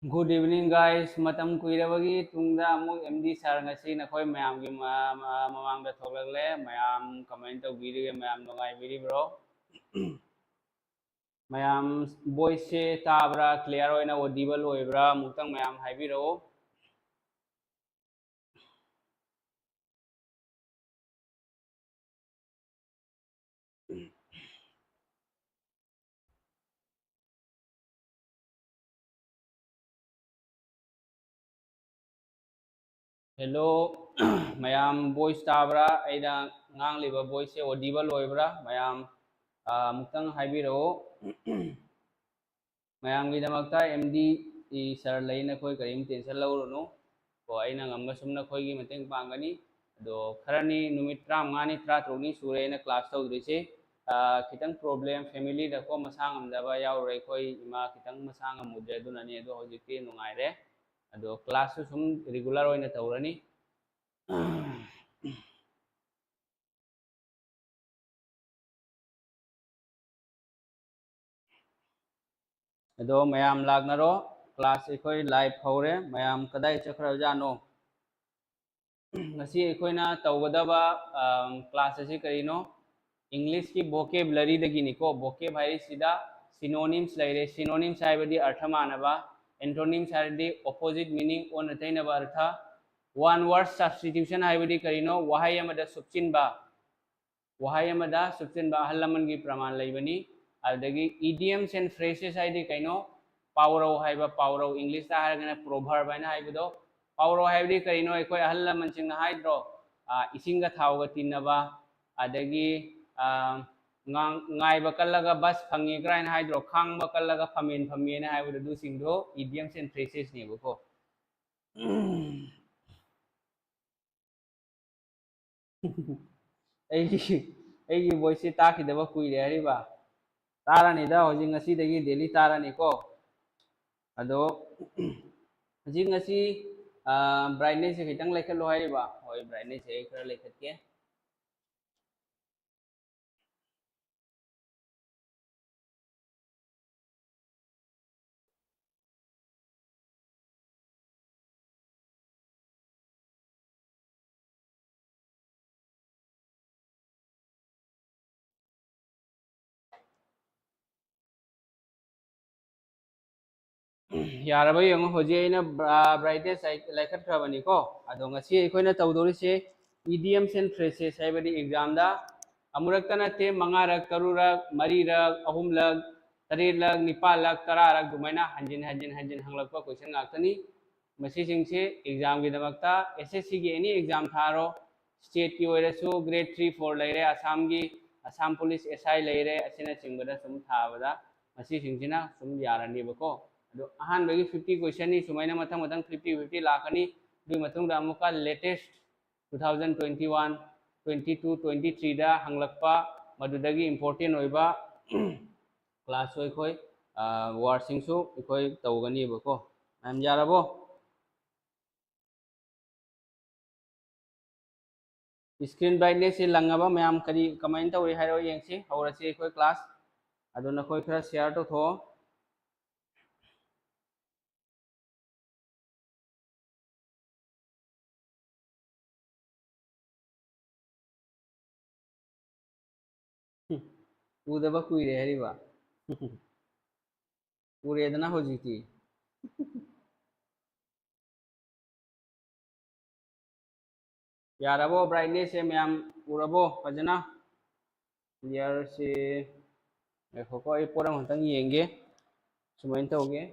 Good evening guys. Matam kuirabagi tungda amuk MD sar ngasi nakoi mayam gi mamang da thoklagle mayam comment tawbiri mayam nungai biri bro. Mayam voice se tabra clear oina audible oibra mutang mayam haibiro. Hello mayam voice tabra aida ngang liba voice se audible oibra mayam mutang haibiro. mayam gi damakta MD sar leina koi karim tension lawrunu ko aina ngamba sumna khoi gi mateng pangani do kharani numit 35 ni 33 ni sure na class tawdrise kitang problem family da ko masang amdaba yaure khoi ima kitang masang amudre dunani do hojikti nungaire ado class su sum regular oina tawrani ado mayam lagnaro class khoi live hore mayam kadai chakra jano ngasi aikoina tawgadaba class asi karino English की vocabulary दगिनी को vocab है सिदा synonyms लाइरे synonyms है बदी अर्थ मानबा antonyms है बदी opposite meaning on अतैनबा earth one word substitution है बदी करिनो वहाय यमदा सुचिनबा हल्लमन की प्रमाण लाइबनी अदगी idioms and phrases है दी कइनो पावरो है बा पावरो English ता है गना proverb है ना है बदो पावरो है बदी करिनो एकोय हल्लमन सिंग है draw इसिंगा थावगा तिनबा अदगी ngai kalaga bus phangi krain haidro khang ba kalaga phamen phamen hai bu du sing do idioms and phrases ni bu ko ai voice ta ki da ba kui re ri ba tara ni da hoji ngasi da gi daily tara ni ko ado hoji ngasi brightness se khitang lekhat lo hai ri ba hoi brightness se khara lekhat ke यारबा young होजे आइना brightness लेखत खबनी को अदो ngasi अखोइना तौदोरि से idioms and phrases हाइबदी exam दा अमुरक नते मंगारक तरुरक मरीरक अहुमलक तरेलक निपालक तरारक दुमाइना हंजिन हंगलकपा question गाक्तनी मसी सिंगसे exam की दमकता SSC की any exam थारो state की ओइरसु ग्रेड 3 4 लेरे असम पुलिस एसआई लेरे असिना चिंगबदा सुम थाबदा मसी सिंगसिना सुम यारनी बको अदो अहान बगी 50 क्वेश्चन नि सुमाइना मथंग मथंग 50 लाखनी दुई मथंग दा अमुका लेटेस्ट 2021 22 23 दा हंगलकपा मदुदगी इंपोर्टेंट ओइबा क्लास ओइ खोइ वार्ड सिंगसु इखोइ तौगनी बको मैम यारबो स्क्रीन ब्राइटनेस से लंगबा मैम करी कमेंट तौरि हाइरो येंगसि हौरसि इखोइ क्लास अदो नखोइ खरा शेयर तो थो उदबा कुइरे हरिबा उरेदना होजिति यारबो ब्राइटनेस से मैम उरबो फजना क्लियर से देखो ये पूरा मतंग येंगे सुमाइन तौगे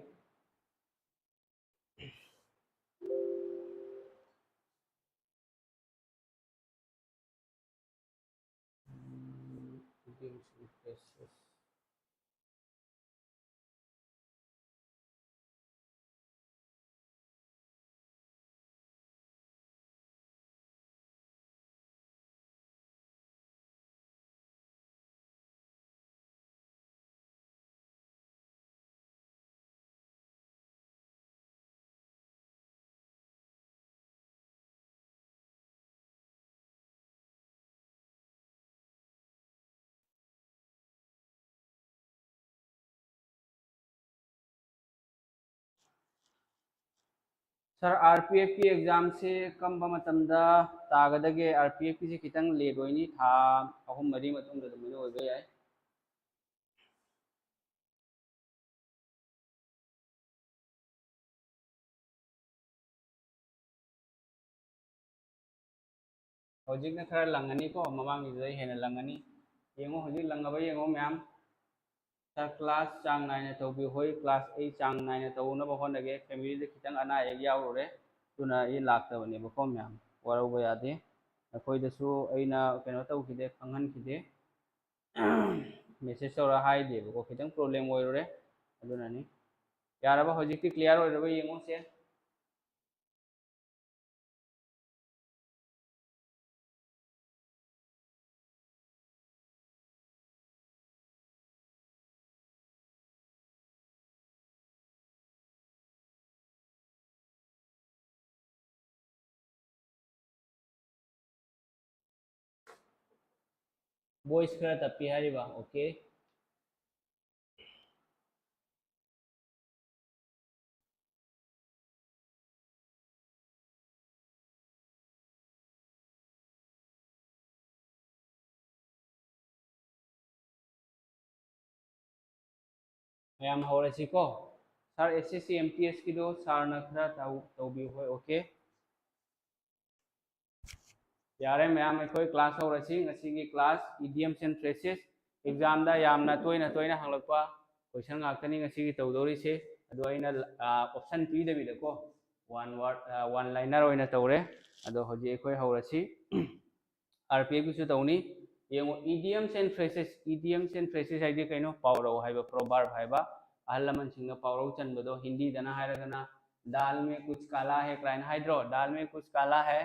सर आरपीएफ की एग्जाम से कम तागदगे आरपीएफ की खितंग लेट होइनी था अहुम मरी मतुंग द दुमिनो होइबे याय हौजिक न खरा लंगनी को ममांग नि दai हेना लंगनी येंगो हौजिक लंगबा येंगो मैम सर क्लास चांग नाइन तौबी होई क्लास ए चांग नाइन तौनबा होनगे फैमिली दे खितंग अना एक यावरे तुना ये लाक्तबने बको मैम वरौबा यादे अखोइदसु अइना कनो तौखिदे खंगहनखिदे मेसेज तौरा हाइदेबको खितंग प्रॉब्लम ओइरोरे अदुनानी यारबा हौजिकति क्लियर ओइरबा येंगो से वॉइस खरा तप्पी हारिबा ओके मैम हौरसिको सर एसएससी एमटीएस किदो सर न खरा तौबी होय ओके यारे मैम अखोई क्लास हौरसी ngasi class idioms and phrases exam दा यामना तोइना तोइना हंगलकपा क्वेश्चन ngakani ngasi gi तौदोरी से अदो अइना ऑप्शन पीदबी को वन वर्ड वन लाइनर ओइना तौरे अदो हजि अखोई हौरसी आरपीएफ की तौनी येंगो idioms and phrases हाइदि कइनो पावरौ हाइबा प्रोवर्ब हाइबा अहल लमन सिंग पावरौ चनबदो हिंदी दना हाइरगना दाल में कुछ काला है क्राइन हाइड्रो दाल में कुछ काला है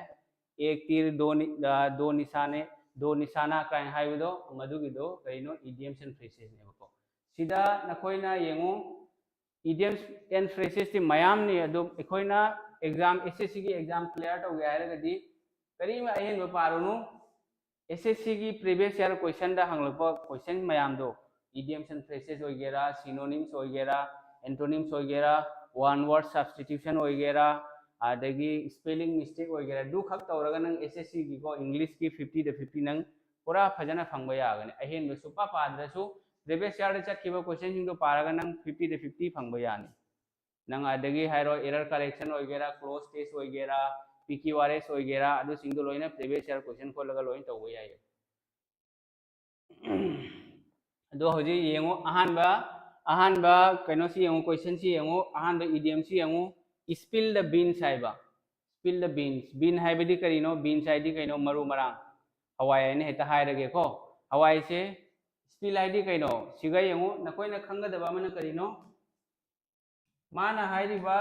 एक तीर दो निशाना क्राइन हाइबदो मदुगिदो कइनो idioms and phrases नेबको सिदा नखोइना येंगो idioms and phrases ti mayam ni adu ekhoi exam SSC की एग्जाम क्लियर तौगे हाइरगदि करी में अहेन पारुनु SSC की प्रीवियस ईयर क्वेश्चन दा हंगलप क्वेश्चन मयाम दो idioms and phrases होइगेरा synonyms होइगेरा antonyms होइगेरा one word substitution होइगेरा आदगी स्पेलिंग मिस्टेक होइगेरा दु खक तौरगा नंग SSC की को इंग्लिश की 50 द 50 नंग पूरा फजना फंगबा यागने अहेन बे सुपा पाद्रसु प्रीवियस ईयर चखिबा क्वेश्चन सिंग दो पारगा नंग 50 द 50 फंगबा यानी नंग आदगी हाइरो एरर करेक्शन होइगेरा क्लोज टेस्ट होइगेरा PQRS होइगेरा अदु सिंग दो लोइना प्रीवियस ईयर क्वेश्चन को लगा लोइन तौबा याय अदो हजि येंगो अहानबा कइनो सी येंगो क्वेश्चन सी येंगो अहानबा इडियम सी येंगो स्पिल द बीन्स हाइबा स्पिल द बीन्स बीन हाइबदि करिनो बीन्स हाइदि कइनो मरु मरांग हवाई ने हेता हाइरगे को हवाई से स्पिल हाइदि कइनो सिगा येंगो नकोइना खंगदबा मन करिनो माना हाइरिबा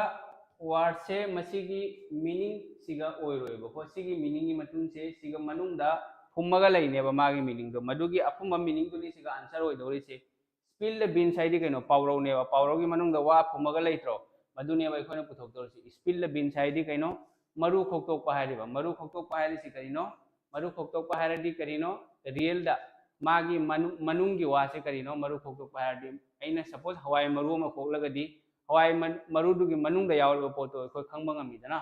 वर्ड से मसीगी मीनिंग सिगा ओइरोइबो को सिगी मीनिंग की मतुन से सिगा मनुंगदा फुम्मगा लइनेबा मागी मीनिंग दो मदुगी अफुम्बा मीनिंग दुनी सिगा आंसर ओइदोरि से स्पिल द बीन्स हाइदि कइनो पावरो नेबा पावरो की मनुंगदा वा फुम्मगा लइत्रो मदुनेबा इखोने पुथोक्तोरसि स्पिल द बीन्स हाइदि कइनो मरु खोक्तोकपा हाइरिबा मरु खोक्तोकपा हाइरिसि करिनो मरु खोक्तोकपा हाइरदि करिनो रियल दा मागी मनुंगी वासे करिनो मरु खोक्तोकपा हाइरदि अइना सपोज हवाई मरु म खोक्लगदि हवाई मरुदुगी मनुंगदा यावलबा पोतो अखोय खंगबा ngamiदना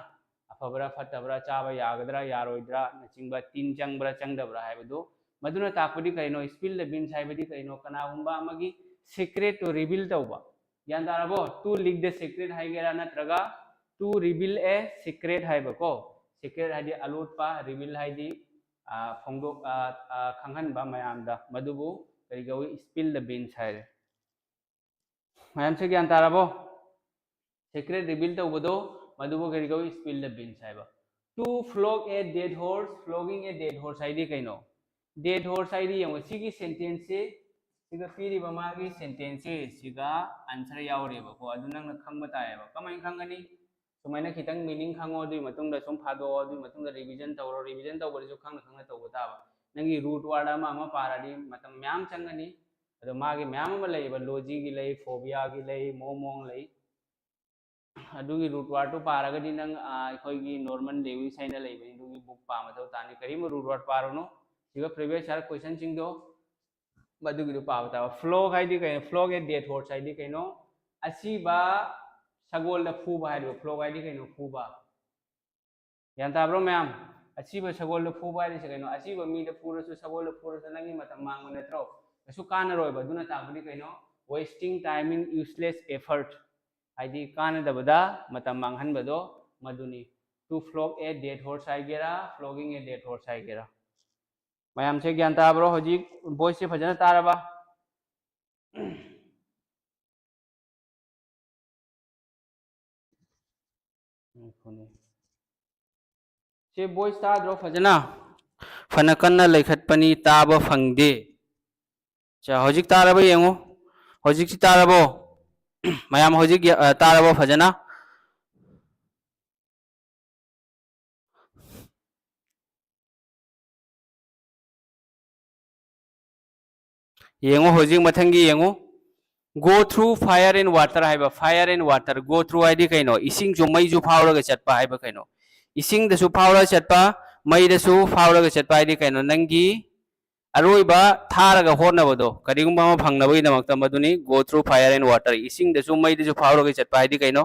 अफबरा फटबरा चाबा यागदरा यारोइदरा नचिंगबा तीन चंगबरा चंगदबरा हाइबदो मदुना ताकपदि कइनो स्पिल द बीन्स हाइबदि कइनो कनागुंबा अमगी सीक्रेट तो रिवील तौबा यान तारबो टू लीक द सीक्रेट हाइगेरा नत्रगा टू रिवील ए सीक्रेट हाइबको सीक्रेट हाइदि अलुटपा रिवील हाइदि फोंगदो खंगहनबा मयामदा मदुबु करिगवी स्पिल द बीन्स हाइरे मयाम से ज्ञान तारबो सीक्रेट रिवील तौबदो मदुबो करिगवी स्पिल द बीन्स हाइबा to flog a dead horse flogging a dead horse हाइदि कइनो डेड हॉर्स हाइदि यंगो सिगी सेंटेंस से सिगा पीरिबा मागी सेंटेंस से सिगा आंसर यावरेबा को अदु नंग खंगबा तायबा कमाइन खंगनी सुमाइना खितंग मीनिंग खंगो दुई मतुंगदा सुम फादो दुई मतुंगदा रिवीजन तौरो रिवीजन तौबदि जो खंगना खंगना तौबा ताबा नंगी रूट वर्ड अमा पारादि मतम म्याम चंगनी अदो मागी म्याम अमा लइबा लॉजी गी लइ फोबिया गी लइ मोमोंग लइ अदुगी रूट वर्ड तो पारगदि नंग अखोइगी नॉर्मल लेवी साइना लइबनि दुगी बुक पामथौ तानि करिम रूट वर्ड पारोनो सिगा प्रीवियस ईयर क्वेश्चन सिंगदो मदुगी दो पावता फ्लॉग हाइदि कइनो फ्लॉग ए डेड हॉर्स हाइदि कइनो असिबा सगोल द फूबा हाइदो फ्लॉग हाइदि कइनो फूबा yan tabro मैम असीब सगोल फूब है कहीं असीब मीद फूरसु सगोल फूरसु नंगी मतम मांग नत्रो कछु कानरोय बदुना ताबदी कहीं wasting time in useless effort हाइदी कानदबदा मतम मांगहनबदो मदुनी to flog a dead horse हाइगेरा flogging a dead horse हाइगेरा मैम से ज्ञान ताब्रो हजी वॉइस से फजना तारबा से वॉइस ताद्रो फजना फनकन्ना लेखतपनी ताब फंगदे चा हजिक तारबो येंगो हजिक तारबो मैम हजिक तारबो फजना येंगो हजिक मथंगी येंगो go through fire and water हाइबा fire and water go through हाइदी कइनो इसिंग जो मई जो फावरगा चटपा हाइबा कइनो इसिंग दसु फावरगा चटपा मई दसु फावरगा चटपा हाइदी कइनो नंगी अरोइबा थारगा होनबदो करिगुंबा मा फंगनबगी नमक्ता मदुनी go through fire and water इसिंग दसु मई दसु फावरगा चटपा हाइदी कइनो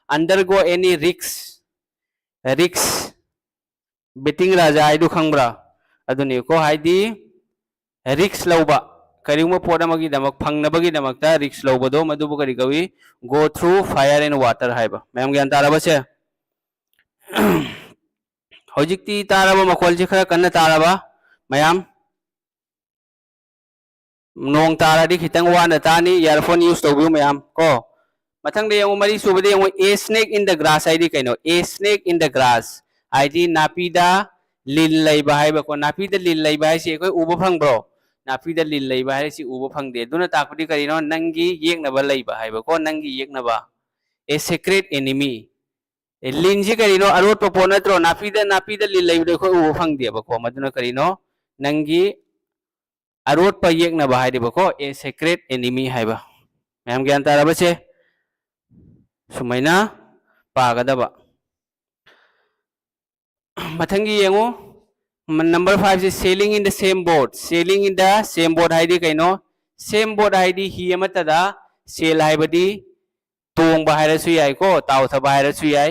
undergo any risks betting राजा हाइदु खंगब्रा अदुनी को हाइदी रिक्स लौबा करिगुंबा पोडमगी दमक फंगनबगी दमक्ता रिक्स लौबदो मदुबु करि गवी go through fire and water हाइबा मैम ज्ञान तारबा से हजिकती तारबा मखोल जे खरा कन्न तारबा मैम नोंग तारादी खितंग वाना तानी इयरफोन यूज तौबियो मैम को मथंग दे मरी सुबदे a snake in the grass आईडी कइनो a snake in the grass आईडी नापीदा लिल लैबा हाइबा को नापीदा लिल लैबा हाइसे कोई उबो फंगब्रो नापीदा लिल लैबा हाइसे उबो फंगदे दुना ताकपदी करिनो नंगी येकनबा लैबा हाइबा को नंगी येकनबा ए सीक्रेट एनिमी ए लिनजी करिनो अरोट पपो नत्रो नापीदा लिल लैबा को उबो फंगदेबा को मदुना करिनो नंगी अरोट पर येकनबा हाइबा को ए सीक्रेट एनिमी हाइबा मैम ज्ञान तारबा से सुमैना पागदबा मथंगी येंगो नंबर 5 से sailing in the same boat हाइदी कइनो सेम बोट हाइदी ही अमतदा सेल हाइबदी तोंग हाइरसु याय को ताव थबा हाइरसु याय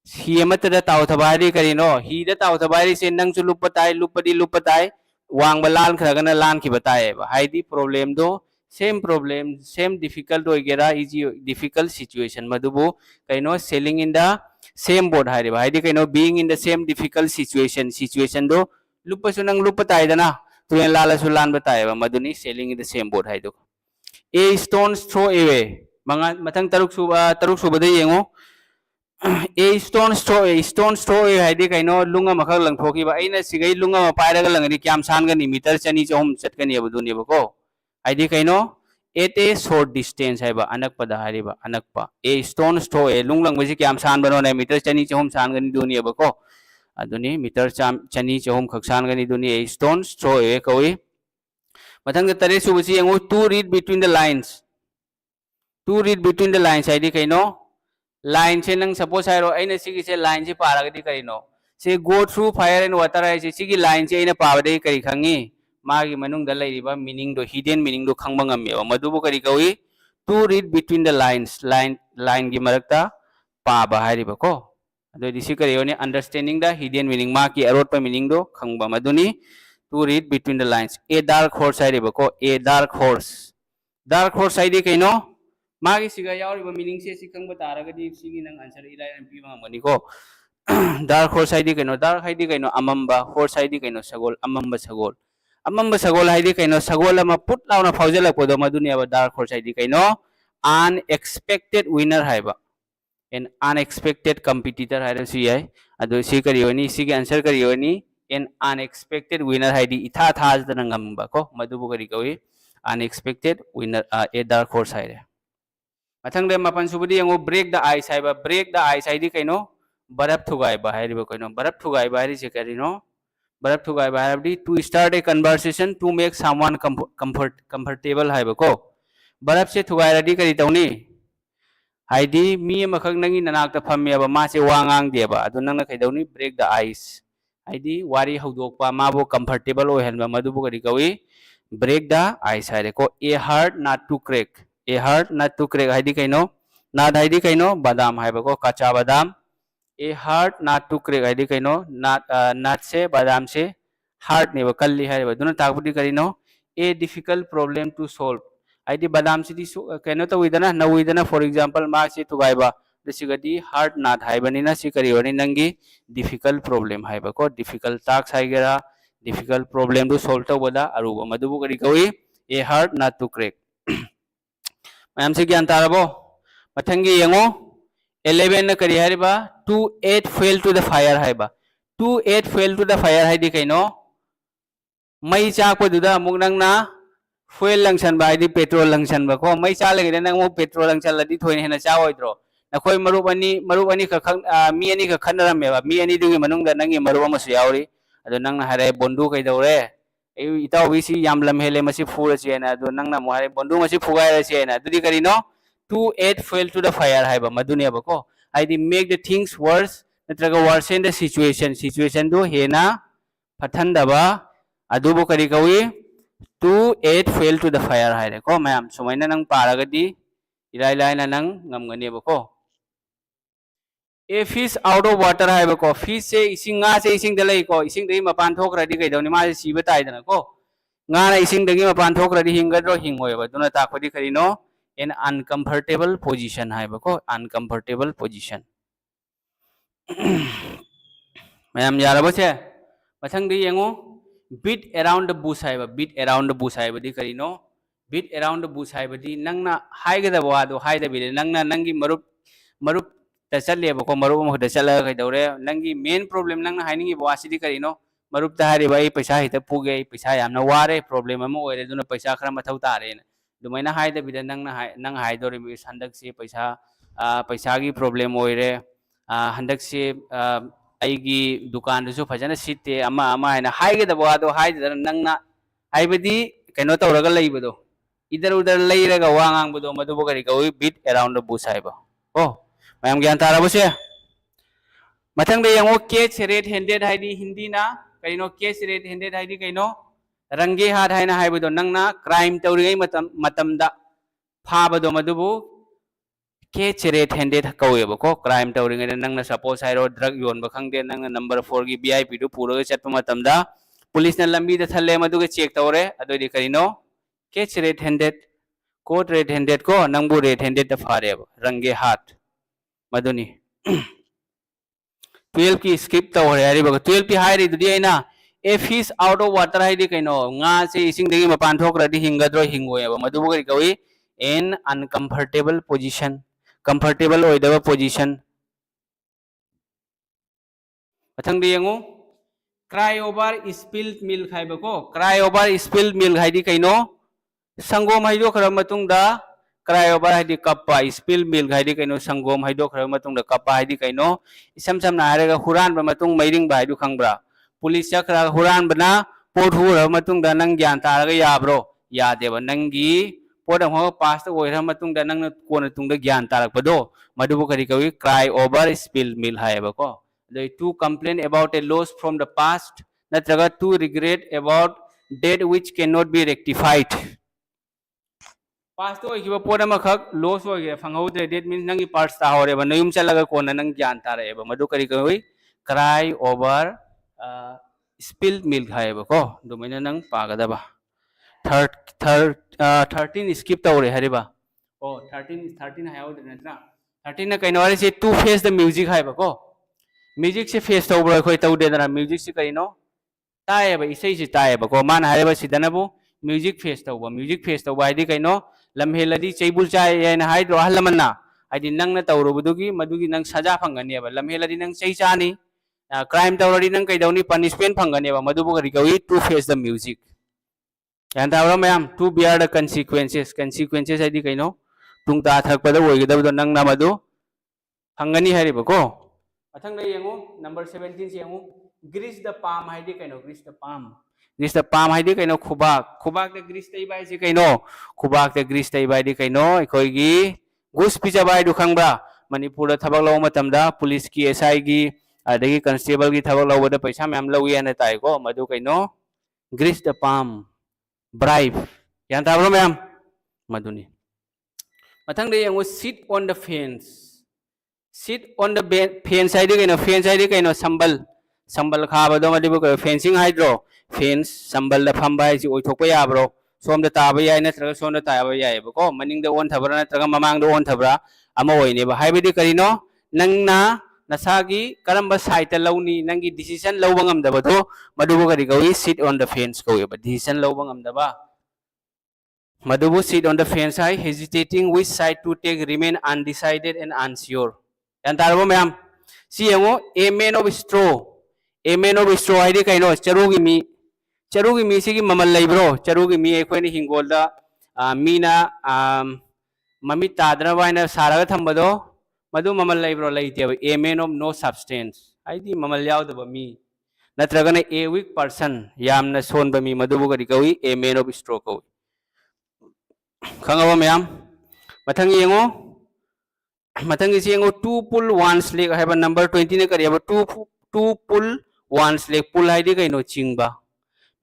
ही अमतदा ताव थबा हाइदी करिनो ही द ताव थबा हाइदी से नंगसु लुपताय वांग लान खरगना लान की बताए हाइदी प्रॉब्लम दो सेम डिफिकल्ट होगेरा इजी डिफिकल्ट सिचुएशन मदुबु कइनो sailing in the same boat हाइबा हाइदी कइनो being in the same difficult situation दो लुपसु नंग लुपताइदना तुयन लालसु लान बताएबा मदुनी sailing in the same boat हाइदो ए स्टोन्स थ्रो अवे मंगा मथंग तरुक सुबदे येंगो ए स्टोन्स थ्रो अवे हाइदी कइनो लुंगा मखक लंगथोकीबा अइना सिगै लुंगा म पाइरगा लंगनी क्याम सानगनी मीटर चनी चहुम चटकनी अबदुनीबको हाइदी कइनो एट ए शॉर्ट डिस्टेंस है अनकपदा अनकप ए स्टोन्स थ्रो ए लुंगलंग बसी क्याम सानबनो ने मीटर चनी चहुम सानगनी दुनी अबको अदुनी मीटर चनी चहुम खक सानगनी दुनी ए स्टोन्स थ्रो ए कवी मथंग तरे सुबसी यंगो to read between the lines हाइदी कइनो लाइन से नंग सपोज हाइरो अइना सिगी से लाइन से पारगदी करिनो से go through fire and water हाइसे सिगी लाइन से अइना पाबदे करि खंगी मागी मनुंग द लैरिबा मीनिंग दो हिडन मीनिंग दो खंगबा ngam मदुबो करि कवी to read between the line की मरकता पाबा हाइरिबा को अदो दिसि करियोने अंडरस्टैंडिंग द हिडन मीनिंग मा की अरोट पर मीनिंग दो खंगबा मदुनी to read between the lines a dark horse हाइरिबा को ए डार्क हॉर्स हाइदि कइनो मागी सिगा यावरिबा मीनिंग से सि खंगबा तारगदी सिगी नंग आंसर इलाइन पीबा ngam को डार्क हॉर्स हाइदि कइनो अमम्बा हॉर्स हाइदि कइनो सगोल अमम्बा सगोल हाइदी कइनो सगोल अमा पुट लाउना फाउजलकपदो मदुनी अब डार्क हॉर्स हाइदी कइनो अनएक्सपेक्टेड विनर हाइबा एन अनएक्सपेक्टेड कंपिटिटर हाइरसु याय अदो सी करियोनी सी के आंसर करियोनी एन अनएक्सपेक्टेड विनर हाइदी इथा थाजदना ngamba को मदुबो करि कवी unexpected winner a dark horse हाइरे मथंगदे मपन सुबदी यंगो ब्रेक द आइस हाइदी कइनो बरफ थुगाइबा हाइरिबो कइनो बरफ थुगाइबा हाइरि से करिनो बरफ थुगाइबा हाइबदी to start a conversation to make someone comfortable हाइबा को बरफ से थुगाइरदी करि तौनी हाइदी मी अमखक नंगी ननाक्ता फम्मेबा मासे वांगांग देबा अदु नंगना कइदौनी ब्रेक द आइस हाइदी वारी हौदोकपा माबो कंफर्टेबल ओहेनबा मदुबो करि कवी ब्रेक द आइस हाइरे को a hard nut to crack हाइदी कइनो नाद हाइदी कइनो बादाम हाइबा को कच्चा बादाम A hard nut to crack I think I know nut se badam se hard ne kalli hai ba duna takbudi kari no a difficult problem to solve I di badam si di kano to widana na widana for example mark se to gaiba desigadi hard nut hai bani na si kari wani nangi difficult problem hai ba ko difficult task hai gera difficult problem to solve to bada aruba madubu kari kawi a hard nut to crack mayam se gyan tarabo mathangi yango 11 na kari hariba 28 fell to the fire haiba 28 fell to the fire haidi kaino mai cha ko duda muk nang na fuel langsan ba haidi petrol langsan ba ko mai cha lagi nang mo petrol langsan ladi thoin hena cha oidro na khoi marup ani ka khang mi ani ka khanara me ba mi ani dugi manung da nangi marup ma su yauri ado nang na hare bondu kai dore ai itaw wi si yam lam hele masi fura chi na ado nang na mo hare bondu masi fugai ra chi na dudi kari no 28 fell to the fire haiba maduni ba ko I make the things worse natraga worsen the situation do hena pathandaba adubu kari kawi 28 fell to the fire haire ko mayam sumaina nang paragadi ilai lai na nang ngamgani ba ko a fish out of water haiba ko fish se ising nga se ising dalai ko ising dei mapan thok radi kai dawni ma si ba tai dana ko nga na ising dagi mapan thok radi hingadro hingoi ba duna ta khodi kari no an uncomfortable position haiba ko uncomfortable position mayam yarabo se mathang di yengo beat around the bush haiba beat around the bush haiba di kari no beat around the bush haiba di nangna haigada wa do haida bi nangna nangi marup ta challe ba ko marup mo da chala kai dore nangi main problem nangna hainingi ba asidi kari no marup ta hari bai paisa hita puge paisa yamna ware problem ama oire duna paisa khara mathau tare dumaina haida bi nang haidore mi sandak se paisa paisa gi problem oire handak se aigi dukan du fajana sitte ama haina haige da ba do haide da nangna haibadi kaino tawraga leibado idar udar leiraga wangang bodo madu bogari gawi beat around the bush haiba oh mayam gyan tarabo se mathang de yango catch red handed haidi hindi na kaino catch red handed haidi kaino range hat haina haibado nangna crime tawrigai matamda phaba do madubu catch red handed kawe ba ko crime tawring nang na suppose hairo drug yon ba khangde nang number 4 gi VIP du puro chat matamda police na lambi da thalle madu ga check tawre ado di karino catch red handed court red handed ko nangbu red handed da fare ba range hat maduni 12 ki skip tawre ari ba 12 pi hairi du di aina a fish out of water haidi kaino nga se ising degi mapan thok radi hingadro hingoya ba madu ga kawi in uncomfortable position comfortable oidaba position mathang di yango cry over spilled milk haiba ko cry over spilled milk haidi kaino sangom haido khara matung da cry over haidi kappa spilled milk haidi kaino sangom haido khara matung da kappa haidi kaino isam sam na harega huran ba matung mairing ba haidu khangbra police chakra huran bana pot hura matung da nang gyan taraga yabro yadeba nangi poda ho pasta oira matung da nang kona tung da gyan tarak bado madubu kari kawi cry over spilled milk haiba ko they two complain about a loss from the past natraga two regret about debt which cannot be rectified past oi kiba poda makhak loss oi ge fanghaude that means nangi parts ta hore ba nayum chalaga kona nang gyan tara eba madu kari kawi cry over spilled milk haiba ko dumaina nang pagada ba 13 skip tawre hariba oh 13 hayo de natra 13 na kaino ari se two face the music haiba ko music se face tawbra khoi tawde dana music se kaino tae ba isai se tae ba ko man hariba sidana bu music face tawba hadi kaino lamheladi cheibul chai yana haidro halamanna hadi nang na tawro budugi madugi nang saja phangani ba lamheladi nang chei chani crime tawradi nang kaidawni punishment phangani ba madubu gari kawi two face the music yan tawra mayam to bear the consequences adi kaino tung ta thak pada oigidabdo nang namadu hangani hariba ko athang dai yango number 17 se yango grease the palm haidi kaino grease the palm haidi kaino khubak the grease tai bai se kaino khubak the grease tai bai di kaino ikoi gi gus pija bai du khangbra manipur da thabak law matamda police ki SI gi adagi constable gi thabak law da paisa myam lawi ana tai ko madu kaino grease the palm bribe yan tabro mayam maduni mathang de yango sit on the fence sit on the fence ID kaino fence ID kaino sambal khaba do madibu ko fencing hydro fence sambal da phamba hai si oi thokpa ya bro som da ta ba yai na tra som da ta ba yai ba ko maning da on thabra na tra mamang da on thabra ama oi ne ba hai bidi karino nang na nasagi karamba site launi nangi decision lawangam da ba do madubu kari ko sit on the fence ko ba decision lawangam da ba madubu sit on the fence hai hesitating which side to take remain undecided and unsure yan tarbo ma'am si yango a man of straw a man of straw hai de kaino charugi mi sigi mamal laibro charugi mi ekoi ni hingolda mina mami tadra waina saraga thambado madu mamal laibro laite a man of no substance hai di mamal yaudaba mi natragana a weak person yamna sonba mi madubu gari kawi a man of straw kawi khangaba ma'am mathang yengo mathang isi yengo 2 pull 1 leg hai ba number 20 ne kariya ba 2 pull 1 leg pull hai di kaino chingba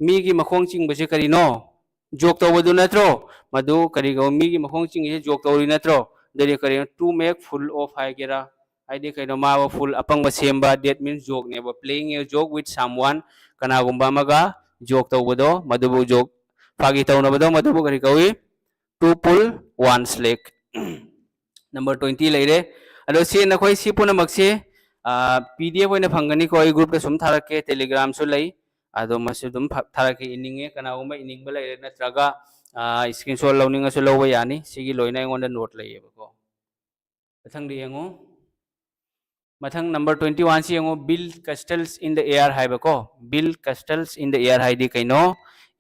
mi gi makhong chingba se karino jok to wadu natro madu kari go mi gi makhong ching se jok to ri natro dere kari to make full of hai gera hai di kaino ma ba full apang ba semba that means joke ne ba playing a joke with someone kana gumba maga joke to wado madu bu joke phagi to na bado madu bu kari kawi 2 pull 1 leg number 20 leire ado se na khoi si puna makse pdf oina phangani ko ai group da sum tharake telegram su lei ado masu dum tharake ininge kana gumba ining ba leire na traga screenshot lawning su lowa yani sigi loina ngonda note lei ba ko mathang di yango mathang number 21 si yango build castles in the air hai ba ko build castles in the air hai di kaino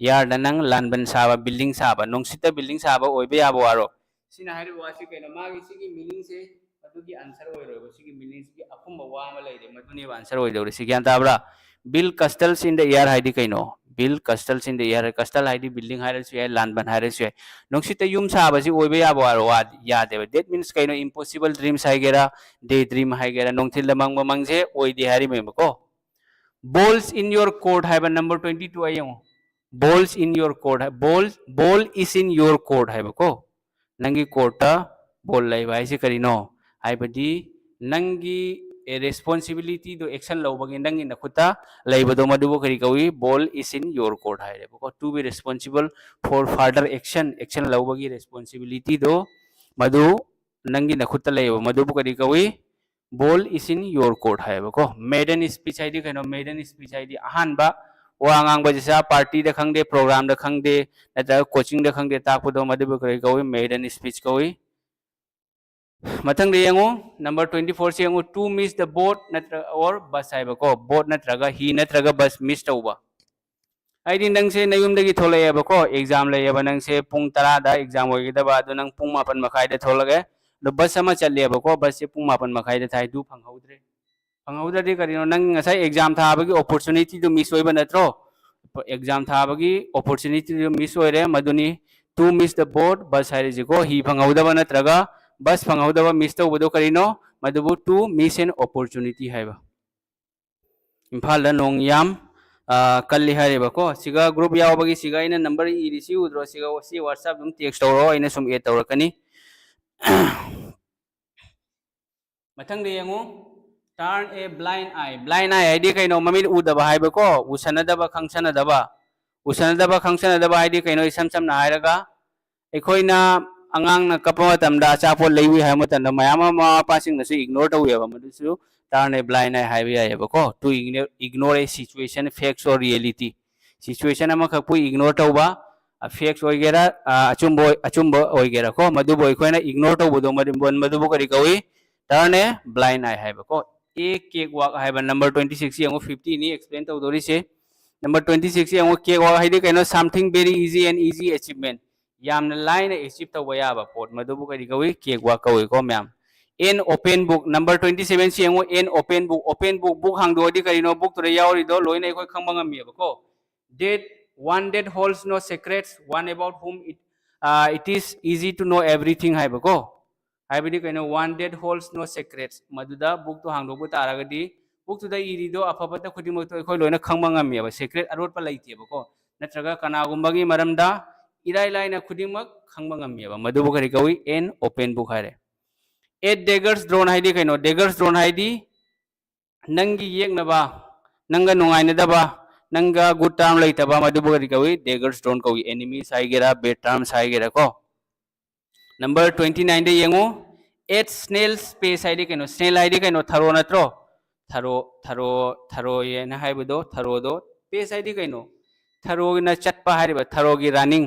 yar danang lanban saba building saba nongsita building saba oibe yabo aro sina hari wasi kaino magi sigi meaning se adugi answer oiro ba sigi meaning sigi aphum wa ma leide maduni answer oido sigi anta abra build castles in the air hai di kaino build castles in the air castle hai di building hai su lanban hai su nongsita yum saba si oibe yabo aro wa ya de that means kaino impossible dreams hai gera day dream hai gera nongthil lamang mamang se oidi hari me ko balls in your court hai ba number 22 ayo balls in your court ball is in your court hai ba ko nangi courta ball lai ba ise karino hai badi nangi a responsibility do action lo bagi nangi nakhuta lai bado madu kari kawi ball is in your court hai ba to be responsible for further action lo bagi responsibility do madu nangi nakhuta lai ba madu kari kawi ball is in your court hai ba ko maiden speech hai di kaino maiden speech hai di ahan ba wangang ba jisa party da khangde program da khangde nata coaching da khangde takpudo madu kari kawi maiden speech kawi mathang de yango number 24 se yango to miss the boat natra or bus hai ba ko boat natraga hi natraga bus miss tauba ai din nang se nayum dagi tholai ba ko exam lai ba nang se pung 10 da exam hoi da ba do nang pung 9 makhai da tholage do bus sama challe ba ko bus se pung 9 makhai da thai du phang haudre di karino nang ngasai exam tha bagi opportunity do miss oi ba natro exam tha bagi opportunity do miss oi re maduni to miss the boat bus hai ji ko hi phang hauda ba natraga bus phang hauda ba miss to bodo karino madubu to miss an opportunity hai ba imphal da nong yam kalli hai ba ko siga group yaw bagi siga ina number I receive udro siga si whatsapp dum text tawro ina sum e tawrakani mathang de yango turn a blind eye id kaino mamil udaba hai ba ko usanadaba khangsanadaba hai di kaino isam sam na hairaga ekoina angang na kapama tamda chapo leiwi hai matanda mayama ma passing na su ignore tawi ba madusu turn a blind eye hai ba ba ko to ignore a situation facts or reality situation ama khakpu ignore tawba facts oigera achumbo oigera ko madubo ekoina ignore tawbo madubo kari kawi turn a blind eye hai ba ko a cake walk hai ba number 26 yango 50 ni explain tawdori se number 26 yango cake walk hai di kaino something very easy and easy achievement yamna line achieve tawba ya ba pot madubu kari kawi cake walk kawi ko ma'am an open book number 27 si yango an open book hangdo di karino book to yauri do loina ikoi khambanga mi ba ko that one that holds no secrets one about whom it is easy to know everything hai ba ko hai bidi kaino one that holds no secrets maduda book to hangdo bu taragadi book to da iri do apapata khudimok to ikoi loina khambanga mi ba secret arot pa laite ba ko natraga kana gumbagi maramda irai laina khudimak khangba ngamye ba madubu kari kawi an open book hare 8 daggers drawn haidi kaino daggers drawn haidi nangi yek na ba nanga nungai na daba nanga good term laitaba madubu kari kawi daggers drawn kawi enemy sai gera bad term sai gera ko number 29 de yengo 8 snail space haidi kaino snail haidi kaino tharo natro tharo ye na haibudo tharo do space haidi kaino tharo na chatpa hariba tharo gi running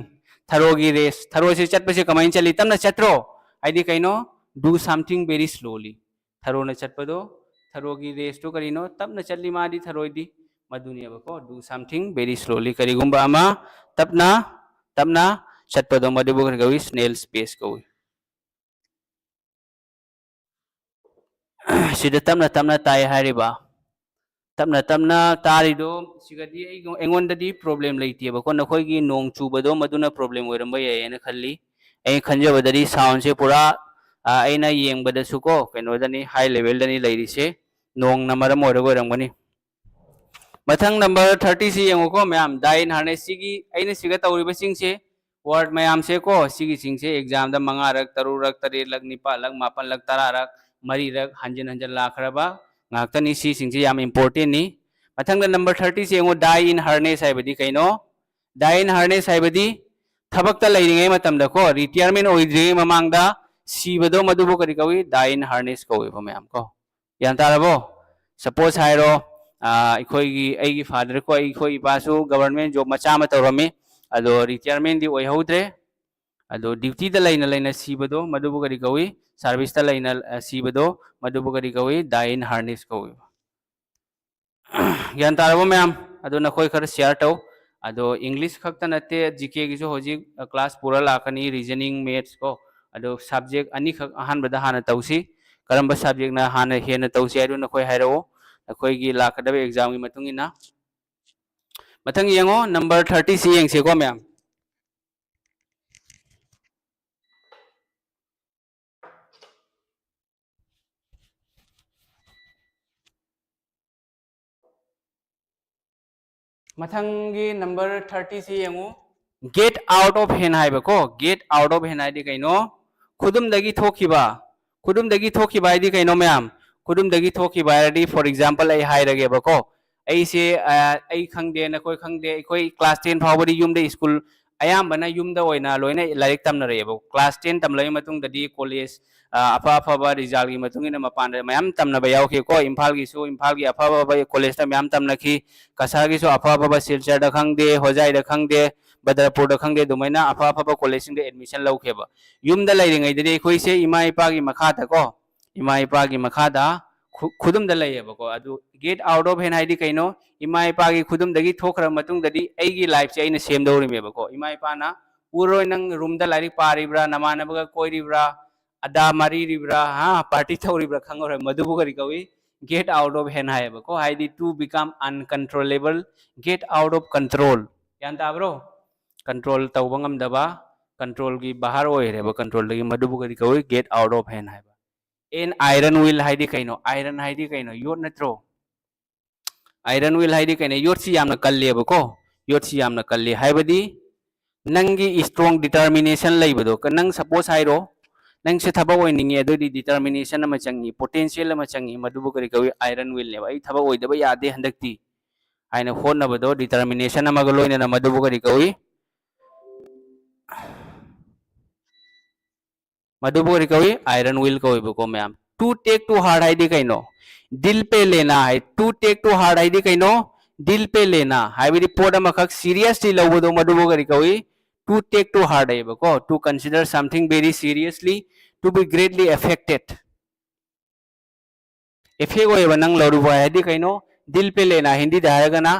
tharo gi race tharo se chatpa se kamain chali tamna chatro haidi kaino do something very slowly tharo na chatpa do tharo gi race to karino tamna challi madi tharo di maduni abako do something very slowly kari gumba ama tapna chatpa do madu bukar gawi snail space gawi sida tamna tai hariba tamna tari do sigadi engon dadi problem leiti ba kon khoi gi nong chu bado maduna problem oiramba ye na khalli ai khanja badari sound se pura aina yeng bada su ko keno dani high level dani leiri se nong na maram oirago rangani mathang number 30 si yengo ko ma'am दाइन harness sigi aina siga tawri ba sing se word ma'am से को sigi sing se exam da manga rak taru rak tare lag nipa lag mapan lag tara rak mari rak hanjin lakraba ngakta si sing se yam important ni mathang da number 30 si yengo die in harness hai badi kaino die in harness hai badi thabak ta leiri ngai matam da ko retirement oidri mamang da si bado madu bo kari kawi die in harness ko ba ma'am को yan tarabo suppose hairo अखोगी अगी father को अखोई पासु government job मचा म तौरमी अदो retirement दी ओइ हौद्रे अदो duty the line line सीबदो मदुबु करी कवी सर्विस द लाइन सीबदो मदुबु करी कवी डाइन हार्नेस कवी ज्ञान तारबो मैम अदो नखोई खर शेयर तौ अदो इंग्लिश खक्त नते जीके गिसो होजी क्लास पूरा लाकनी रीजनिंग मैथ्स को अदो सब्जेक्ट अनी खक अहान बदा हाना तौसी करम सब्जेक्ट ना हाना हेन तौसी अदो नखोई हाइरो अखोई लाकदब एग्जाम की मतुंगिना मथंग येंगो नंबर 30 सी येंग से को मैम मथंगी नंबर 30 सी येंगो गेट आउट ऑफ हैंड हाइबा को गेट आउट ऑफ हैंड हाइदि कइनो खुदुम दगी थोखिबा हाइदि कइनो मैम खुदुम दगी थोखिबा हाइदि फॉर एग्जांपल आई हाइरगे बको ऐसे आई खंगदे न कोई खंगदे कोई क्लास 10 फावबदी युमदे स्कूल अयामबना युमदा ओइना लोइना लाइक तमनरेबो क्लास 10 तमलय मतुंग ददी कॉलेज अफा अफाबा रिजल्ट की मतुंग इन मपान मयाम तमनबा यावखे को इम्फाल की सु इम्फाल की अफाबा कॉलेज ता मयाम तमनखी कसा की सु अफाबा सिलचर द खंगदे होजाई द खंगदे बदरपुर द खंगदे दुमैना अफा अफाबा कॉलेज सिंग एडमिशन लौखेबा युमदा लाइरिंगै ददी खोइसे इमा इपा की मखाता को इमा इपा की मखादा खुदुम द लैयेबको अदु गेट आउट ऑफ हैंड हाइदि कइनो इमा इपा की खुदुम दगी थोखरा मतुंग ददी एगी लाइफ से आइना सेमदौरिमेबको इमा इपा ना उरोय नंग रूम द लाइरिक पारिब्रा नमानबगा कोइरिब्रा अदा मारिरिब्रा हां पार्टी थौरिब्रा खंगोर मदुबु करि कवि गेट आउट ऑफ हैंड हाइबको हाइदि to become uncontrollable get out of control यान ताब्रो कंट्रोल तौबा ngamdaba कंट्रोल की बाहर ओइरेबा कंट्रोल दगी मदुबु करि कवि गेट आउट ऑफ हैंड हाइबा इन आयरन व्हील हाइदि कइनो योट नत्रो आयरन व्हील हाइदि कइनो योटसी यामना कल्लेबको योटसी यामना कल्ले हाइबदी नंगी स्ट्रॉन्ग डिटर्मिनेशन लैबदो नंग सपोज हाइरो नंग से थबा ओइनिंगे अदुदि डिटर्मिनेशन अमा चंगी पोटेंशियल अमा चंगी मदुबु करि कवि आयरन व्हील नेबा आई थबा ओइदबा यादे हंदक्ति आइना होनबदो डिटर्मिनेशन अमा गलोइना मदुबु करि कवि मदुबु करि कवि आयरन व्हील कवि ma'am to take too hard हाइदि कइनो दिल पे लेना है टू टेक टू हार्ड हाइदि कइनो दिल पे लेना हाइबदि पोट अमा खक सीरियसली लौबदो मदुबु करि कवि टू टेक टू हार्ड है to consider something very seriously to be greatly affected effect होइबा नंग लौरुबा हाइदि कइनो दिल पे लेना हिंदी दा हारगना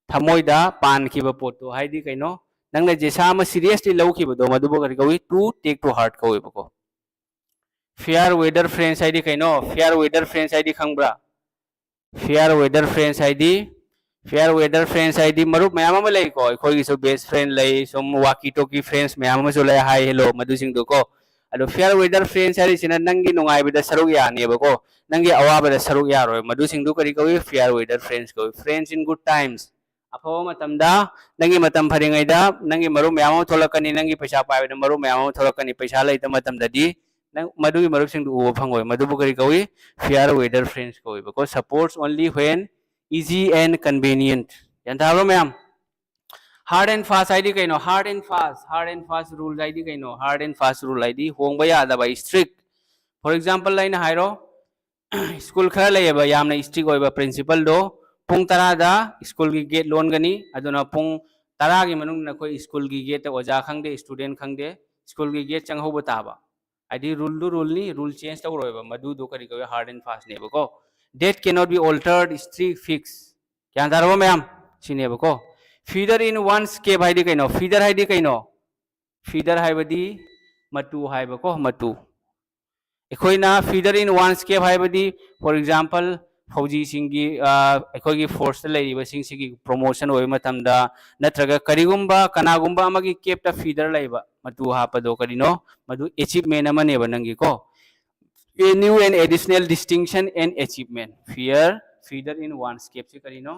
थमोइदा पानखिबा पोटो हाइदि कइनो नंगना जेसाम सीरियसली लौखिबदो मदुबु करि कवि टू टेक टू हार्ड कवइबको फेयर वेदर फ्रेंड्स हाइदि कइनो फेयर वेदर फ्रेंड्स हाइदि खंगब्रा फेयर वेदर फ्रेंड्स हाइदि मरुप मयाम अमा लई को अखोई सो बेस्ट फ्रेंड लई सोम वाकी टोकी फ्रेंड्स मयाम अमा सो लई हाय हेलो मदुसिंग दो को अदो फेयर वेदर फ्रेंड्स हाइदि सिना नंगी नुंगाइबदा सरुक यानेबको नंगी अवाबदा सरुक यारोय मदुसिंग दो करि कवि फेयर वेदर फ्रेंड्स को फ्रेंड्स इन गुड टाइम्स अफो मतमदा नंगी मतम फरिंगैदा नंगी मरुप मयाम अमा थोलकनी नंगी पैसा पाइबदा मरुप मयाम अमा थोलकनी पैसा लैता मतमददी nang madu marup sing du phangoi madu bu kari kawi fair weather friends kawi because supports only when easy and convenient yan taro ma'am hard and fast id kaino hard and fast rule id kaino hard and fast rule id hongba ya da by strict for example line hairo school khara lay ba yamna strict oi ba principal do pung tara da school gi gate lon gani aduna pung tara gi manung na koi school gi gate oja khangde student khangde school gi gate chang ho ba ba id rule do rule ni rule change to roi ba madu do kari ko hard and fast ne ba ko date cannot be altered strict fix kya daro ma'am sine ba ko feeder in one scape haidi kaino feeder haidi kaino feeder haibadi matu haiba ko matu ekhoi feeder in one scape haibadi for example fauji singi ekhoi gi force lei ba sing sigi promotion oi matam da natraga karigumba kanagumba amagi cape ta feeder laiba matu hapado karino madu achievement amane ba nangi ko a new and additional distinction and achievement feeder in one scape se karino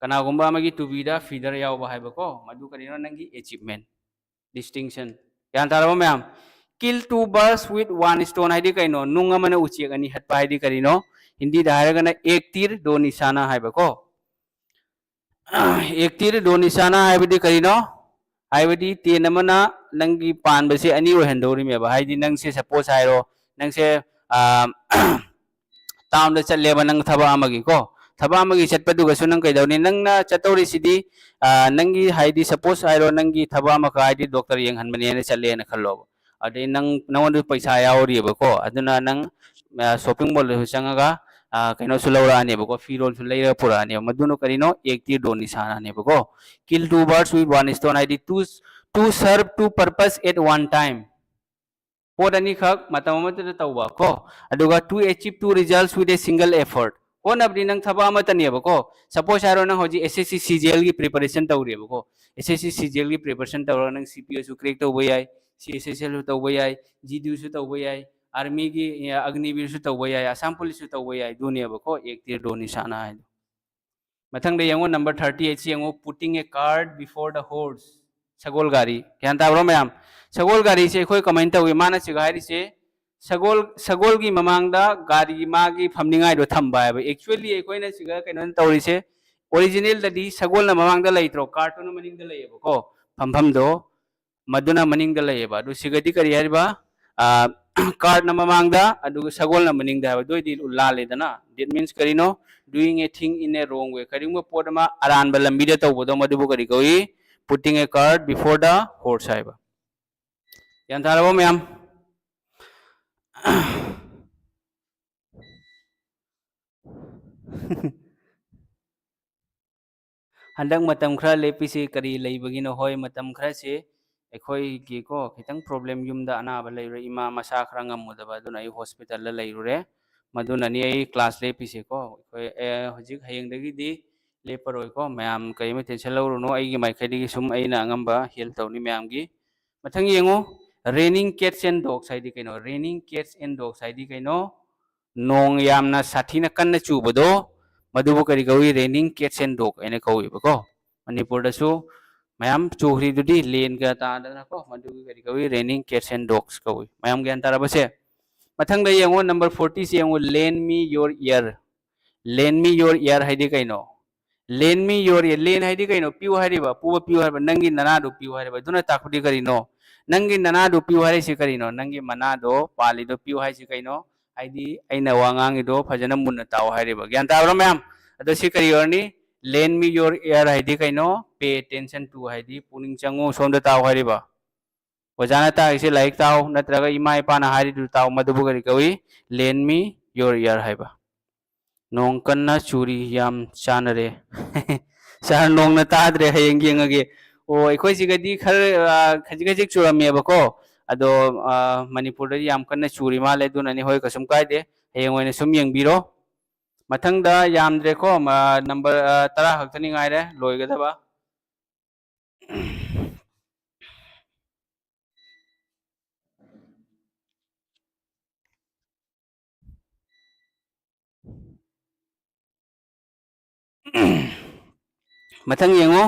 kanagumba amagi tubida feeder yauba haiba ko madu karino nangi achievement distinction yan tarabo ma'am kill two birds with one stone haidi kaino nunga mana uchi ani hatpa haidi karino hindi da haragana ek tir do nisana haiba ko ek tir do nisana haibadi karino haibadi te namana nangi pan base ani o hendori me ba haidi nang se suppose hairo nang se town da challe ba nang thaba amagi ko thaba amagi chatpadu ga sunang kai dawni nang na chatori sidi nangi haidi suppose hairo nangi thaba ma ka haidi doctor yeng han mane ne challe na khallo ade nang nawan paisa yauri ba ko aduna nang shopping mall hu changaga kaino sulaura ne ba ko firol su leira pura ne maduno karino ek tir do nisana ne ba ko kill two birds with one stone id to serve two purpose at one time pot ani khak matam amata tauba ko aduga to achieve two results with a single effort on abdi nang thaba amata ne ba ko suppose aro nang hoji ssc cgl gi preparation tawri ba ko ssc cgl gi preparation tawra nang cps su crack tawba yai cssl tawba yai gdu su tawba yai army gi agnivir su tawba yai assam police su tawba yai dunia ba ko ek tir do nisana hai mathang de yango number 38 si yango putting a cart before the horse sagol gari kyan ta bro mayam sagol gari se khoi comment tawi mana se gari se sagol gi mamang da gari ma gi phamningai do thamba ba actually khoi na siga kainon tawri se original da di sagol na mamang da laitro cartoon maning da lai ba ko phampham do maduna maning da lai ba do sigadi kari hari ba card na mamang da adu sagol na maning da ba do di ulale da na that means karino doing a thing in a wrong way karingwa podama aran ba lambi da taw do madu kari koi putting a cart before the horse saiba yan tarabo ma'am handak matam khra lepi se kari leibagi no hoi matam khra se ekhoi gi ko khitang problem yumda ana ba leire ima masa khra ngam mudaba duna ai hospital la leirure maduna ni ai class lepi se ko ekhoi hojik hayeng dagi di leparoi ko mayam kai ma tension lawru no ai gi mai khadi gi sum ai na ngamba health tawni mayam gi mathang yengo raining cats and dogs haidi kaino raining cats and dogs haidi kaino nong yamna sathina kanna chubado madubu kari kawi raining cats and dog ene kawi ba ko manipur da su mayam chuhri dudi len ga ta da ko madubu kari kawi raining cats and dogs kawi mayam gyan tara ba se mathang da yengo number 40 se yengo lend me your ear haidi kaino lend me your ear len haidi kaino piu hari ba pu piu hari ba nangi nana do piu hari ba duna takudi kari no nangi nana do piu hari se kari no nangi mana do pali do piu hari se kaino haidi aina wangang do phajana munna taw hari ba gyan ta ma'am ado se kari yorni lend me your ear haidi kaino pay attention to haidi puning changu somda taw hari ba wajana ta ise like taw natraga ima ipa na hari du taw madubu kari kawi lend me your ear hai ba nong kanna churi yam chanare sar nong na tadre hayeng yengage o ekhoi sigadi khar khajik khajik churame ba ko ado manipur da yam kanna churi ma le dun ani hoi kasum kai de hayeng oine sum yeng biro mathang da yam dre ko number 10 haktani ngai re loi ga ba mathang yengo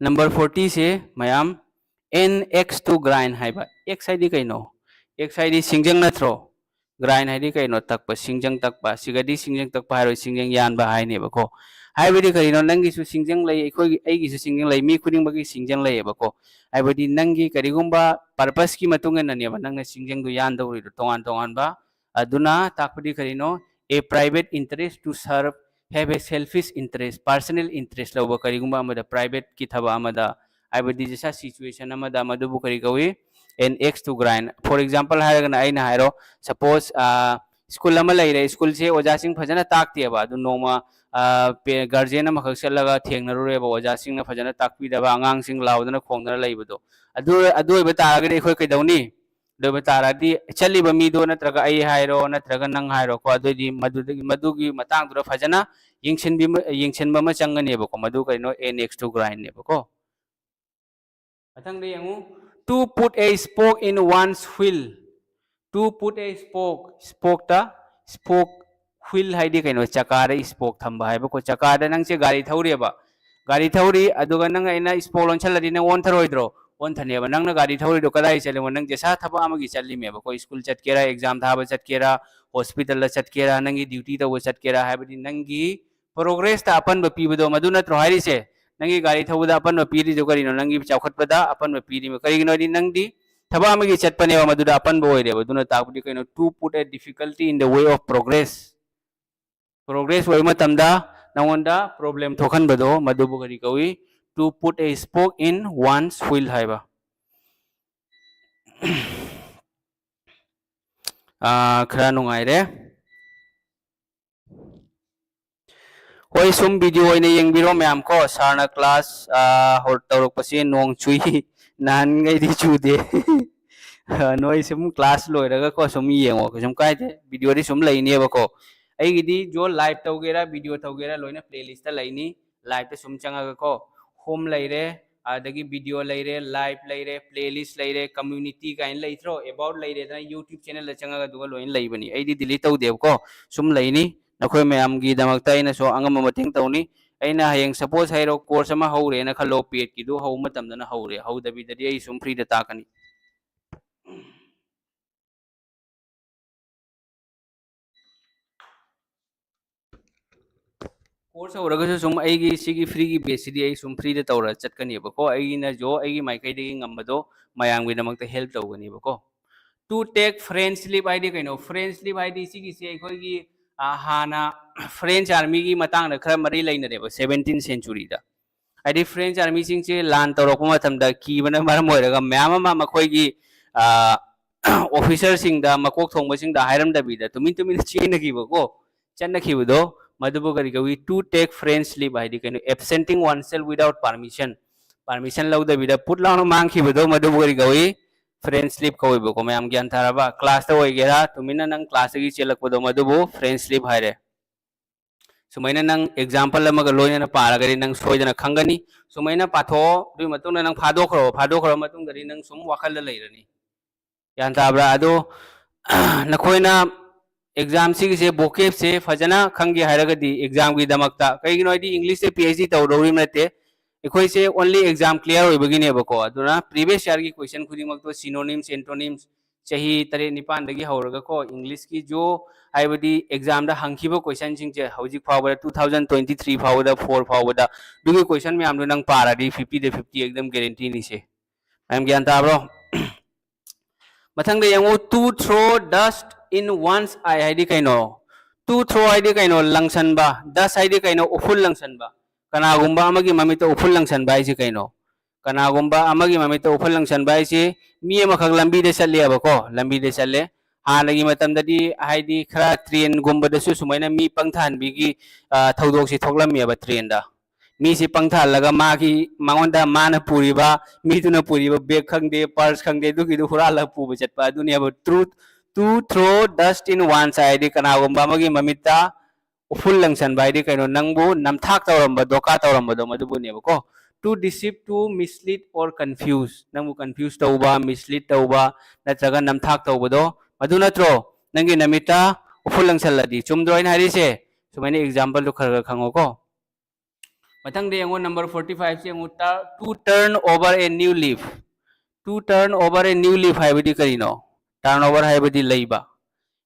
number 40 se mayam nx to grind hai ba x id kaino X हाइडी सिंजंग नथ्रो grind हाइडी कइनो तकप सिंजंग तकप सिगदी सिंजंग तकप हारो सिंजंग यानबा हाइने बको हाइबदी करिनो नंगी सु सिंजंग लई एखोगी एगी सु सिंजंग लई मी खुदिंग बगी सिंजंग लई बको हाइबदी नंगी करिगुंबा पर्पस की मतुंग ननेबा नंग सिंजंग दु यान दौरि तोंगान तोंगान बा अदुना ताकपदी करिनो a private interest to serve have a selfish interest personal interest loba karigumba amada private ki thaba amada aibadi jesa situation amada madubu kari gawi an x to grind for example hairagana aina hairo suppose school ama laire school se oja sing phajana takti aba adu noma guardian ama khak selaga thengnaru reba oja sing na phajana takpi daba angang sing laudana khongdana laibado adu iba taragade khoi kaidawni do taradi chali ba mi do natraga ai hairo natraga nang hairo ko adodi madugi matang dura phajana yingchen ba ma changane ba ko madu kaino a next to grind ne ba ko athang de yangu to put a spoke in one's wheel to put a spoke ta spoke wheel haidi kaino chakare spoke thamba hai ba ko chakada nang che gari thauri ba gari thauri aduga nang aina spoke lon chaladi na on tharoidro on thane ba nang na gari thauri do kadai chale nang jesa thaba amagi challi me ba ko school chat kera exam thaba chat kera hospital la chat kera nangi duty ta wo chat kera haibadi nangi progress ta apan ba pibudo maduna tro hairi se nangi gari thabuda apan ba piri jo kari no nangi chawkhat bada apan ba piri me kari no di nangdi thaba amagi chat pane ba maduda apan bo ire ba duna takudi kaino to put a difficulty in the way of progress way matamda nangonda problem thokan bado madubu kari kawi to put a spoke in one's wheel haiba khara nungai re hoi sum video ine yengbiro myam ko sarna class hor torok pasi nong chui nan ngai di chu de noi sum class loiraga ko sum yengo ko sum kai de video di sum laini ba ko ai gidi jo live tawgera video tawgera loina playlist ta laini live ta sum changa ko home laire adagi video laire live laire playlist laire community kain laitro about laire da youtube channel la changa duga loin laibani ai di delete taw dev ko sum laini nakhoi mayam gi damakta ina so angam mating tawni aina hayeng suppose hairo course ama haure na khalo pet ki do hau matam na haure hau dabi dadi ai sum free da takani course horaga sum aigi sigi free gi basically ai sum free da tawra chatkani ba ko ai na jo ai gi mai kai de ngambado mayam gi damakta help tawgani ba ko to take French leave ID kaino French leave ID sigi se khoi gi hana French army gi matang na khara mari laina reba 17th century da adi French army sing che lan torok ma tham da ki bana maram moiraga myam ma makhoi gi officer sing da makok thongba sing da hairam da bi da tumin chena ki ba ko channa ki do madubu kari gawi to take French leave ID kaino absenting oneself without permission lau da bi da put lao no mang ki do madubu kari gawi French leave koi bo ko mayam gyan tharaba class ta oi gera tumina nang class gi chelak bodo madubu French leave haire sumaina nang example amaga loina na para gari nang soidana khangani sumaina patho dui matung nang phado khro matung gari nang sum wakal la leirani yan tabra ado nakhoina exam si se vocab se fajana khangi hairaga di exam gi damakta kai gi noidi english se phd tawdori mate ekhoi se only exam clear hoi bagine bako aduna previous year gi question khuding mak to synonyms antonyms chahi tare nipan dagi hauraga ko english ki jo haibadi exam da hangkhiba question sing che hojik phawada 2023 phawada 4 phawada dugi question me amdu nang para di 50 de 50 ekdam guarantee ni se am gyan ta bro mathang de yango to throw dust in one's eye haidi kaino to throw haidi kaino langsan ba dust haidi kaino uful langsan ba kanagumba amagi mamita uful langsan ba isi kaino kanagumba amagi mamita uful langsan ba isi mi amakhak lambi de challe abako lambi de challe hanagi matam dadi haidi khara train gumba da su sumaina mi pangthan bigi thaudok si thoklam ya ba train da mi si pangthan laga ma ki mangonda mana puriba mi tuna puriba bag khangde purse khangde du ki du hura la pu ba chat pa dunia ba truth to throw dust in one side kanagumba amagi mamita uful langsan ba di kaino nangbu namthak tawramba doka tawramba do madubu ne ko to deceive to mislead or confuse nangbu confuse tawba mislead tawba natraga namthak tawba do madu natro nangi namita uful langsan ladi chumdro in hari se sumaini example to khara khango ko mathang de yango number 45 se ngutta to turn over a new leaf hai bidi karino turnover हाइबदी लैबा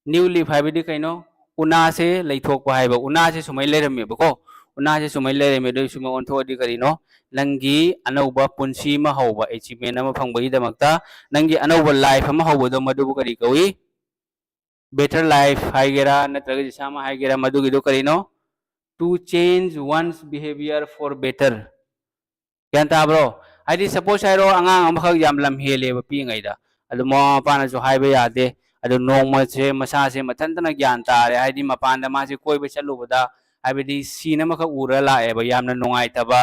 new leaf हाइबदी कइनो उना से लैथोकपा हाइबा उना से सुमै लेरमेबको उना से सुमै लेरमे दो सुमै ओंथोदी करिनो नंगी अनौबा पुंसी मा हौबा अचीवमेंट अमा फंगबगी दमकता नंगी अनौबा लाइफ अमा हौबदो मदुबु करि कवी बेटर लाइफ हाइगेरा नत्रगा जिसामा हाइगेरा मदुगिदो करिनो to change one's behaviour for better क्या ताब्रो हाइदी सपोज हाइरो अंगांग अमखक याम लम हेलेबा पिंगैदा अदु ममा पाना जो हाइबा यादे अदु नोंमा से मसा से मथंतना ज्ञान तारे हाइदी मपानदा मासे कोइबा चलुबदा हाइबदी सीन अमखक उरा लाएबा यामना नोंगाइतबा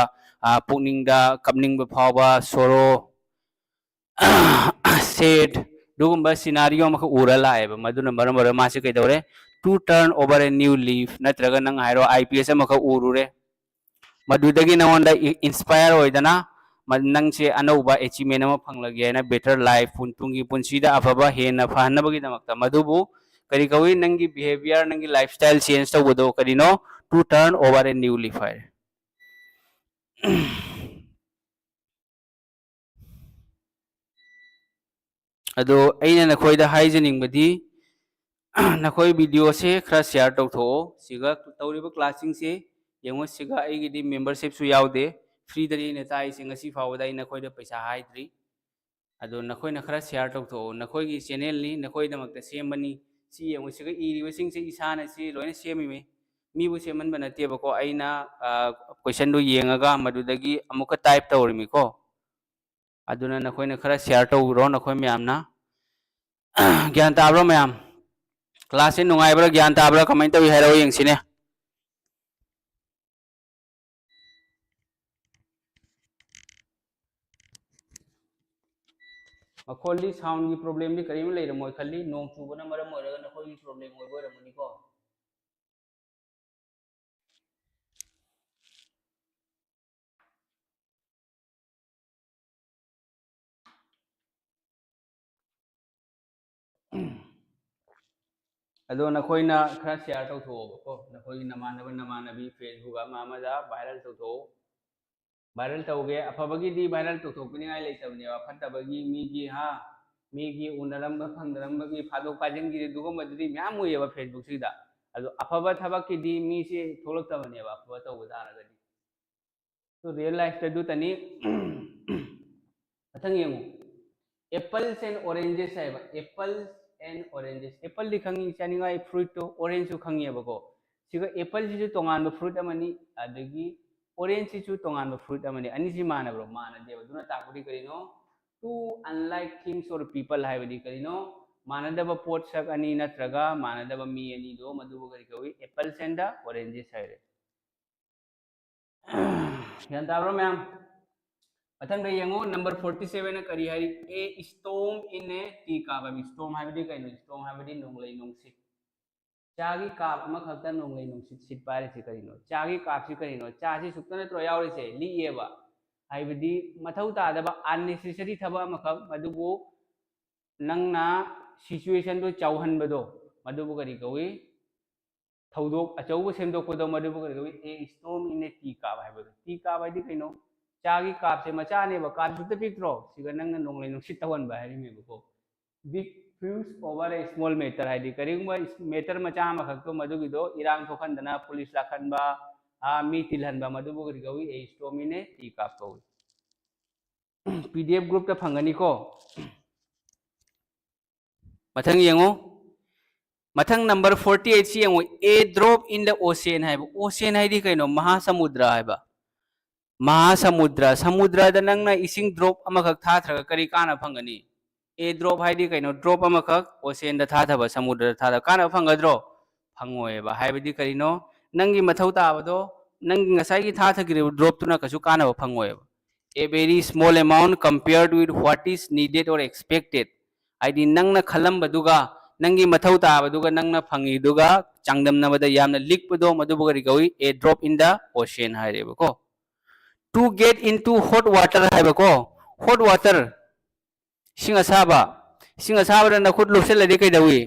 पुकनिंगदा कपनिंगबा फावबा सोरो सेड दुगुम्बा सिनारियो अमखक उरा लाएबा मदुना मरम मरम मासे कइदौरे to turn over a new leaf नत्रगा नंग हाइरो आईपीएस अमखक उरुरे मदुदगी नवंदा इंस्पायर होइदना नंग से अनौबा अचीवमेंट अमा फंगलगे ना बेटर लाइफ पुंतुंगी पुंसीदा अफबा हेना फहनबगी दमकता मदुबु करी कवी नंगी बिहेवियर नंगी लाइफस्टाइल चेंज तौबदो करिनो to turn over a new leaf है अदो अइना नखोइदा हाइजनिंगबदी नखोई वीडियो से खरा शेयर तौथो सिगा तौरिबा क्लासिंग से येंगो सिगा आइगिदी मेंबरशिप सु यावदे फ्री दरी ने ताई सिंग सी फावदा इ नखोइदा पैसा हाइद्री अदो नखोइना खरा शेयर तौथो नखोइगी चैनल नि नखोइदमक्ता सेमबनी सी येंगो सिगा इरिबसिंग से इसाना सी लोइना सेमिमे मीबु सेमनबा नतेबको आइना क्वेश्चन दो येंगागा मदुदगी अमुका टाइप तौरिमिको अदुना नखोइना खरा शेयर तौरो नखोइ म्यामना ज्ञान ताब्रो म्याम क्लास से नुंगाइब्रा ज्ञान ताब्रा कमाइन तौइ हाइरो येंगसिने मखोली साउंड की प्रॉब्लम दी करीम लेरमोय खल्ली नोंग चुबना मरम मोरगा नखोई प्रॉब्लम होय बोरमनिको अदो नखोइना खरा शेयर तौथोबको नखोई नमानबी फेसबुक अमामदा वायरल तौथो वायरल तौगे अफबगी वायरल तौथोकनिङाइ लेतबनेवा फत्तबगी मीगी हा मीगी उनरंबा फंदरंबगी फादोक पाजिंगी दुगुमदुदी म्याम उयेबा फेसबुक सिदा अदो अफबा थबकीदी मीसे थोलक्तबनेवा अफबा तौबदारगदी तो रियल लाइफ तदु तनी अथंग येंगो एप्पल्स एंड ऑरेंजेस है एप्पल्स एंड ऑरेंजेस एप्पल दी खंगी चानिंगाई फ्रूट तो ऑरेंज सु खंगेबको सिगा एप्पल सिजु तोंगान फ्रूट अमनी अदगी ऑरेंज सिजु तोंगान फ्रूट अमनी अनिसि मानब्रो मानदेबा दुना ताकुदी करिनो टू अनलाइक थिंग्स और पीपल हाइबदी करिनो मानदबा पोट सक अनि नत्रगा मानदबा मी अनि दो मदुबो करि कवी एप्पल्स एंड ऑरेंजेस हाइरे यान ताब्रो मैम मथंग येंगो नंबर 47 करी हाई a storm in a teacup storm हाइबदी कइनो स्टोम हाइबदी नोंगलै नोंगसिट चागी काप अमा खक्ता नोंगलै नोंगसिट सिट पारे से करिनो चागी काप से करिनो चासी सुक्तन त्रो यावरिसे लिएबा हाइबदी मथौ तादबा अननेसेसरी थबा मखक मदुबो नंगना सिचुएशन दो चावहनबदो मदुबो करी कवी थौदोक अचौबो सेमदोकपदो मदुबो करी कवी ए storm in a T carb हाइबदो T काब हाइदी कइनो चागी काप से मचानेबा काप सुत पिक्ट्रो सिगा नंगना नोंगलै नोंगसिट तवनबा हाइरिमेबको बिग फ्यूज ओवर ए स्मॉल मैटर हाइदी करिंगबा मैटर मचा मखक्तो मदुगिदो इरांग थोखनदना पुलिस लाखनबा मी तिलहनबा मदुबो करी कवी ए स्टोम इन ए टी काप कवी पीडीएफ ग्रुप ता फंगनिको मथंग येंगो मथंग नंबर 48 सी येंगो a drop in the ocean हाइबो ओशियन हाइदी कइनो महासमुद्र हाइबा महासमुद्र समुद्र नंगना इसिंग ड्रॉप अमखक थाथ्रगा करी काना फंगनी ए ड्रॉप हाइदी कइनो ड्रॉप अमखक ओशियन द थाथबा समुद्र थादा काना फंगद्रो फंगोएबा हाइबदी करिनो नंगी मथौ ताबदो नंगी ngसाई थाथगिरे ड्रॉप तुना कसु काना फंगोएबा a very small amount compared with what is needed और एक्सपेक्टेड आइदी नंगना खलंबदुगा नंगी मथौ ताबदुगा नंगना फंगीदुगा चांगदमनबदा यामना लिकपदो मदुबो करी कवी a drop in the ocean हाइरेबको to get into hot water हाइबको हॉट वाटर सिंग असाबा नखुद लुपसेलदि कइदवी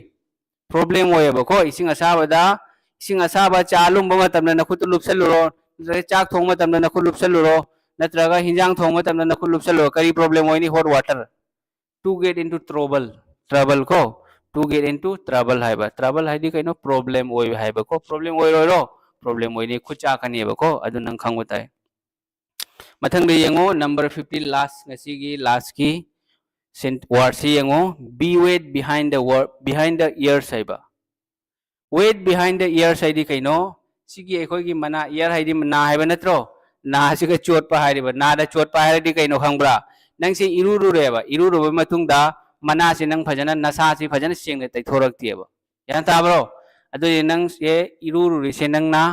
प्रॉब्लम होयबको इसिंग असाबा चा लुंबा मतमना नखुद लुपसेलुरो चाक थोंग मतमना नखुद लुपसेलुरो नत्रगा हिंजांग थोंग मतमना नखुद लुपसेलुरो करी प्रॉब्लम होइनी hot water to get into trouble trouble ko to get into trouble haiba trouble haidi kaino problem oi haiba ko problem oi ro problem oi ni khucha kani ba ko adu nang khang utai mathang de yengo number 50 last ngasi gi last ki word si yengo be wait behind the word behind the ears haiba wait behind the ears haidi kaino sigi ekhoi gi mana ear haidi na haiba natro na siga chot pa hairiba na da chot pa hairi kaino khangbra nang si iruru reba iruru ba matung da mana si nang phajana nasa si phajana sing ne tai thorak tieba yan ta bro adu nang ye iruru ri se nang na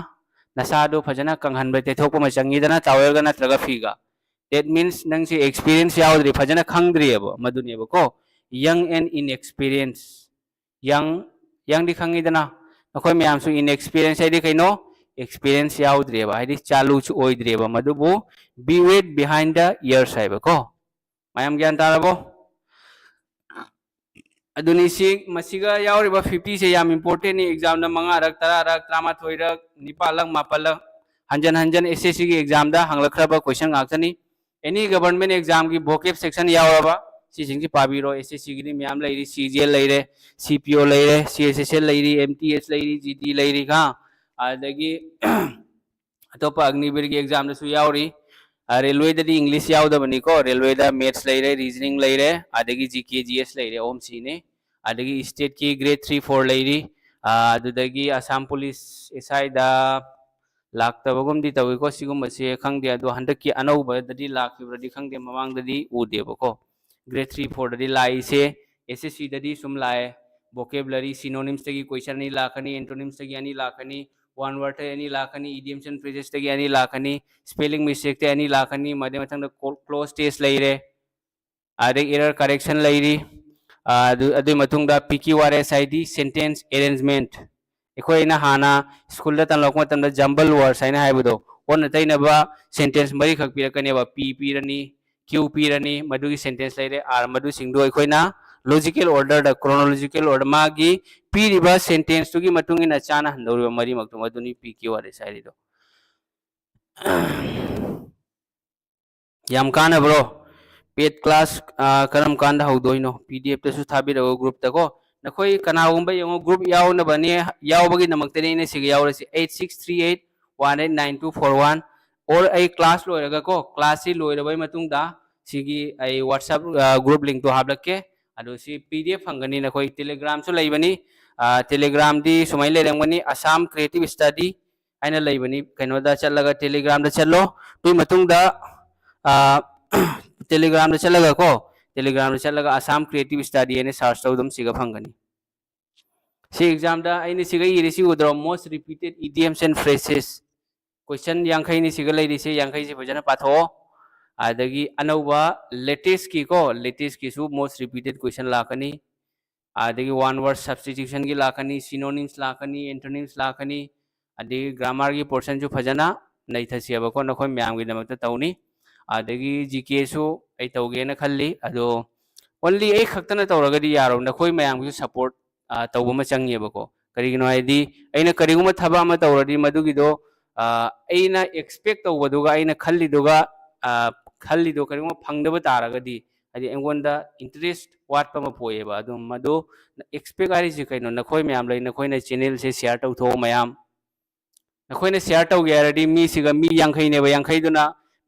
nasa do phajana kanghan ba te thokpa ma changi dana tawel ga na traga figa that means nang si experience yaudri phajana khangdri eba maduni eba ko young and inexperienced young di khangi dana akhoi myam su inexperience ai di kaino experience yaudreba haidi chalu chu oidreba madubu be wait behind the ears haiba ko mayam gyan tarabo aduni si masiga yauriba 50 se yam important ni exam na manga rak tara rak trama thoirak nipalang mapalang hanjan hanjan SSC ki exam da hanglakraba question ngaktani any government exam ki vocab section yauraba si singki pabiro SSC ki ni myam lairi CGL laire CPO laire CSSL lairi MTS lairi GD lairi ka adagi atopa agnibir ki exam da su yauri railway da di english yauda bani ko railway da maths laire reasoning laire adagi GK GS laire om si ne adagi state ki grade 3 4 lairi adudagi assam police SI da lakta bagum di tawi ko sigum se khangde adu handak ki anau ba da di lakibra di khangde mamang da di ude ba ko grade 3 4 da di lai se SSC da di sum lai vocabulary synonyms tagi question ni lakani antonyms tagi ani lakani one word any lakani idioms and phrases tagi ani lakani spelling mistake te ani lakani made mathang da close test laire ade error correction lairi adu matung da PQRS ID sentence arrangement ekhoi na hana school da tan lok matam da jumble words aina haibudo on tai na ba sentence mari khak pirakane ba p pirani q pirani madu gi sentence laire r madu singdo ekhoi na logical order da chronological order ma gi p riba sentence tu gi matung ina chana handori mari maktu maduni PQRS ID do yam kana bro pet class karam kanda haudoino PDF ta su thabi ro group ta ko nakoi kanagumba yung group yaw na bani yaw bagi namak tani ne sig yaw si 8638189241 or ay class lo raga ko class si lo rabai matung da sigi ay WhatsApp group link to hablake ado si PDF hangani nakoi Telegram so laibani Telegram di sumai le rangmani Assam Creative Study aina laibani kaino da chalaga Telegram da chalo tu matung da Telegram da chalaga ko Telegram da chalaga Assam Creative Study ene search tawdum siga phangani si exam da aini siga iri si udro most repeated idioms and phrases question yankhai ni siga lai se yankhai si bajana patho adagi anauba latest ki su most repeated question lakani adagi one word substitution ki lakani synonyms lakani antonyms lakani adagi grammar ki portion ju phajana nai thasi aba ko nakhoi myam gi namakta tawni adagi GK su ai tawge na khalli ado only ai khaktana tawragadi yaro nakhoi mayam gi support tawba ma changi ba ko karigino aidi aina kariguma thaba ma tawradi madugi do aina expect tawbaduga aina khalliduga khallido kariguma phangdaba taragadi adi engonda interest watpa ma poeba adu madu expect ari ji kaino nakhoi mayam lai nakhoi na channel se share taw tho mayam nakhoi na share taw geradi mi siga mi yankhai ne ba yankhai duna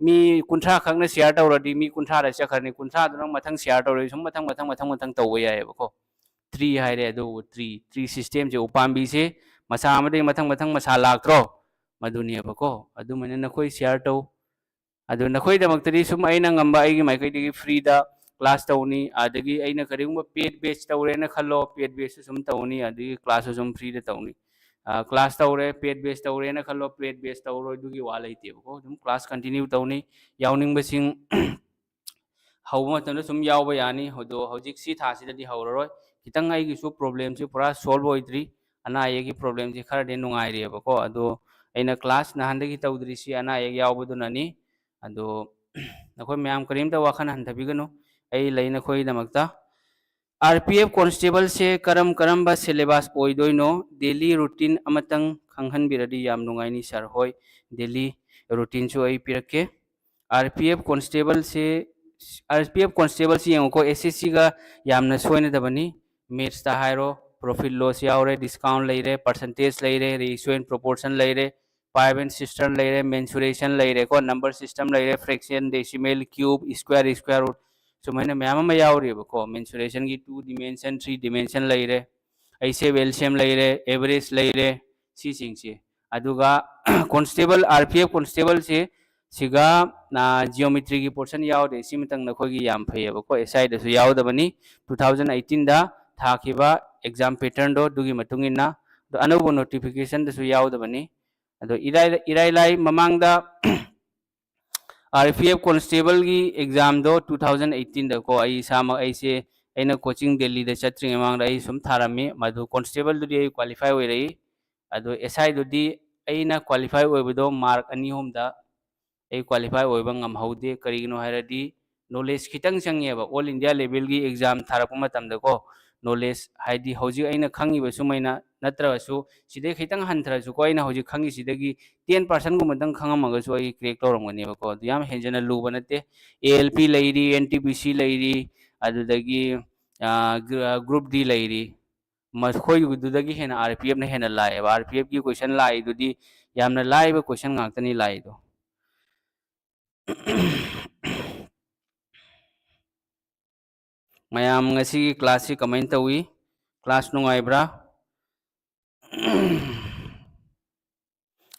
mi kunthra khakna share tawradi mi kunthra ra chakharni kunthra duna mathang share tawri sum mathang tawba yae ba ko 3 haire ado 3 system je upambi se masa amade mathang masa laktro maduni abako adu mane nakoi share taw adu nakoi damaktari sum aina ngamba ai gi maikai digi free da class tawni adagi aina karigumba paid batch tawre na khallo paid batch sum tawni adigi class sum free da tawni class tawre paid batch tawre na khallo paid batch tawro dugi walai te ko dum class continue tawni yawning basing hauma tan sum yawba yani hodo hojik si tha si da di hawroi kitang ai gi su problem si pura solve hoidri ana ye gi problem si khara de nungai ri ba ko ado aina class na hande gi tawdri si ana ye yawbu du nani ado nakoi myam karim ta wakhan han thabi gano ai laina khoi damakta RPF constable se karam ba syllabus oidoino daily routine amatang khanghan biradi yam nungai ni sir hoi daily routine chu ai pirake RPF constable se RPF constable si yengo ko SSC ga yamna soina dabani maths ta hairo profit loss yaure discount leire percentage leire ratio and proportion leire Five system leire mensuration leire ko number system leire fraction decimal cube square root so maine ma'am में यावरी को mensuration की 2 dimension 3 dimension leire ऐसे LCM leire average leire si sing si aduga constable RPF constable se siga na geometry की portion यावरे सिमतंग नखोगी याम फैयब को SI दसु यावदबनी 2018 दा थाखिबा exam pattern do दुगी मतुंगिना दो अनौबो notification दसु यावदबनी अदो इराई लाई ममांगदा RPF constable की exam दो 2018 दा को आई सामा ऐसे ऐना कोचिंग दिल्ली दा चत्रिंग मांगदा आई सुम थारामी मधु constable दुदी आई क्वालिफाई होई रही अदो SI दुदी ऐना क्वालिफाई होइबदो मार्क अनि होम दा ए क्वालिफाई होइबा ngamhaude karigino hairadi knowledge खितंग चंगेबा ऑल इंडिया लेवल की एग्जाम थारप मतमदा को knowledge हाइदी हौजी अइना खंगिबा सुमैना नत्रसु सिदे खितंग हंथरसु को अइना हौजी खंगी सिदगी 10% गुमदंग खंगमगसु अइ क्रेक तौरमगनेबा को याम हेंजना लुबा नते ALP लैरी NTPC लैरी अदुदगी ग्रुप डी लैरी मखोयुदुदगी हेना RPF ने हेना लाएबा RPF की क्वेश्चन लाइदुदी यामना लाइबा क्वेश्चन गाक्तनी लाइदो ma'am ngasi class si kamain tawi class nungaibra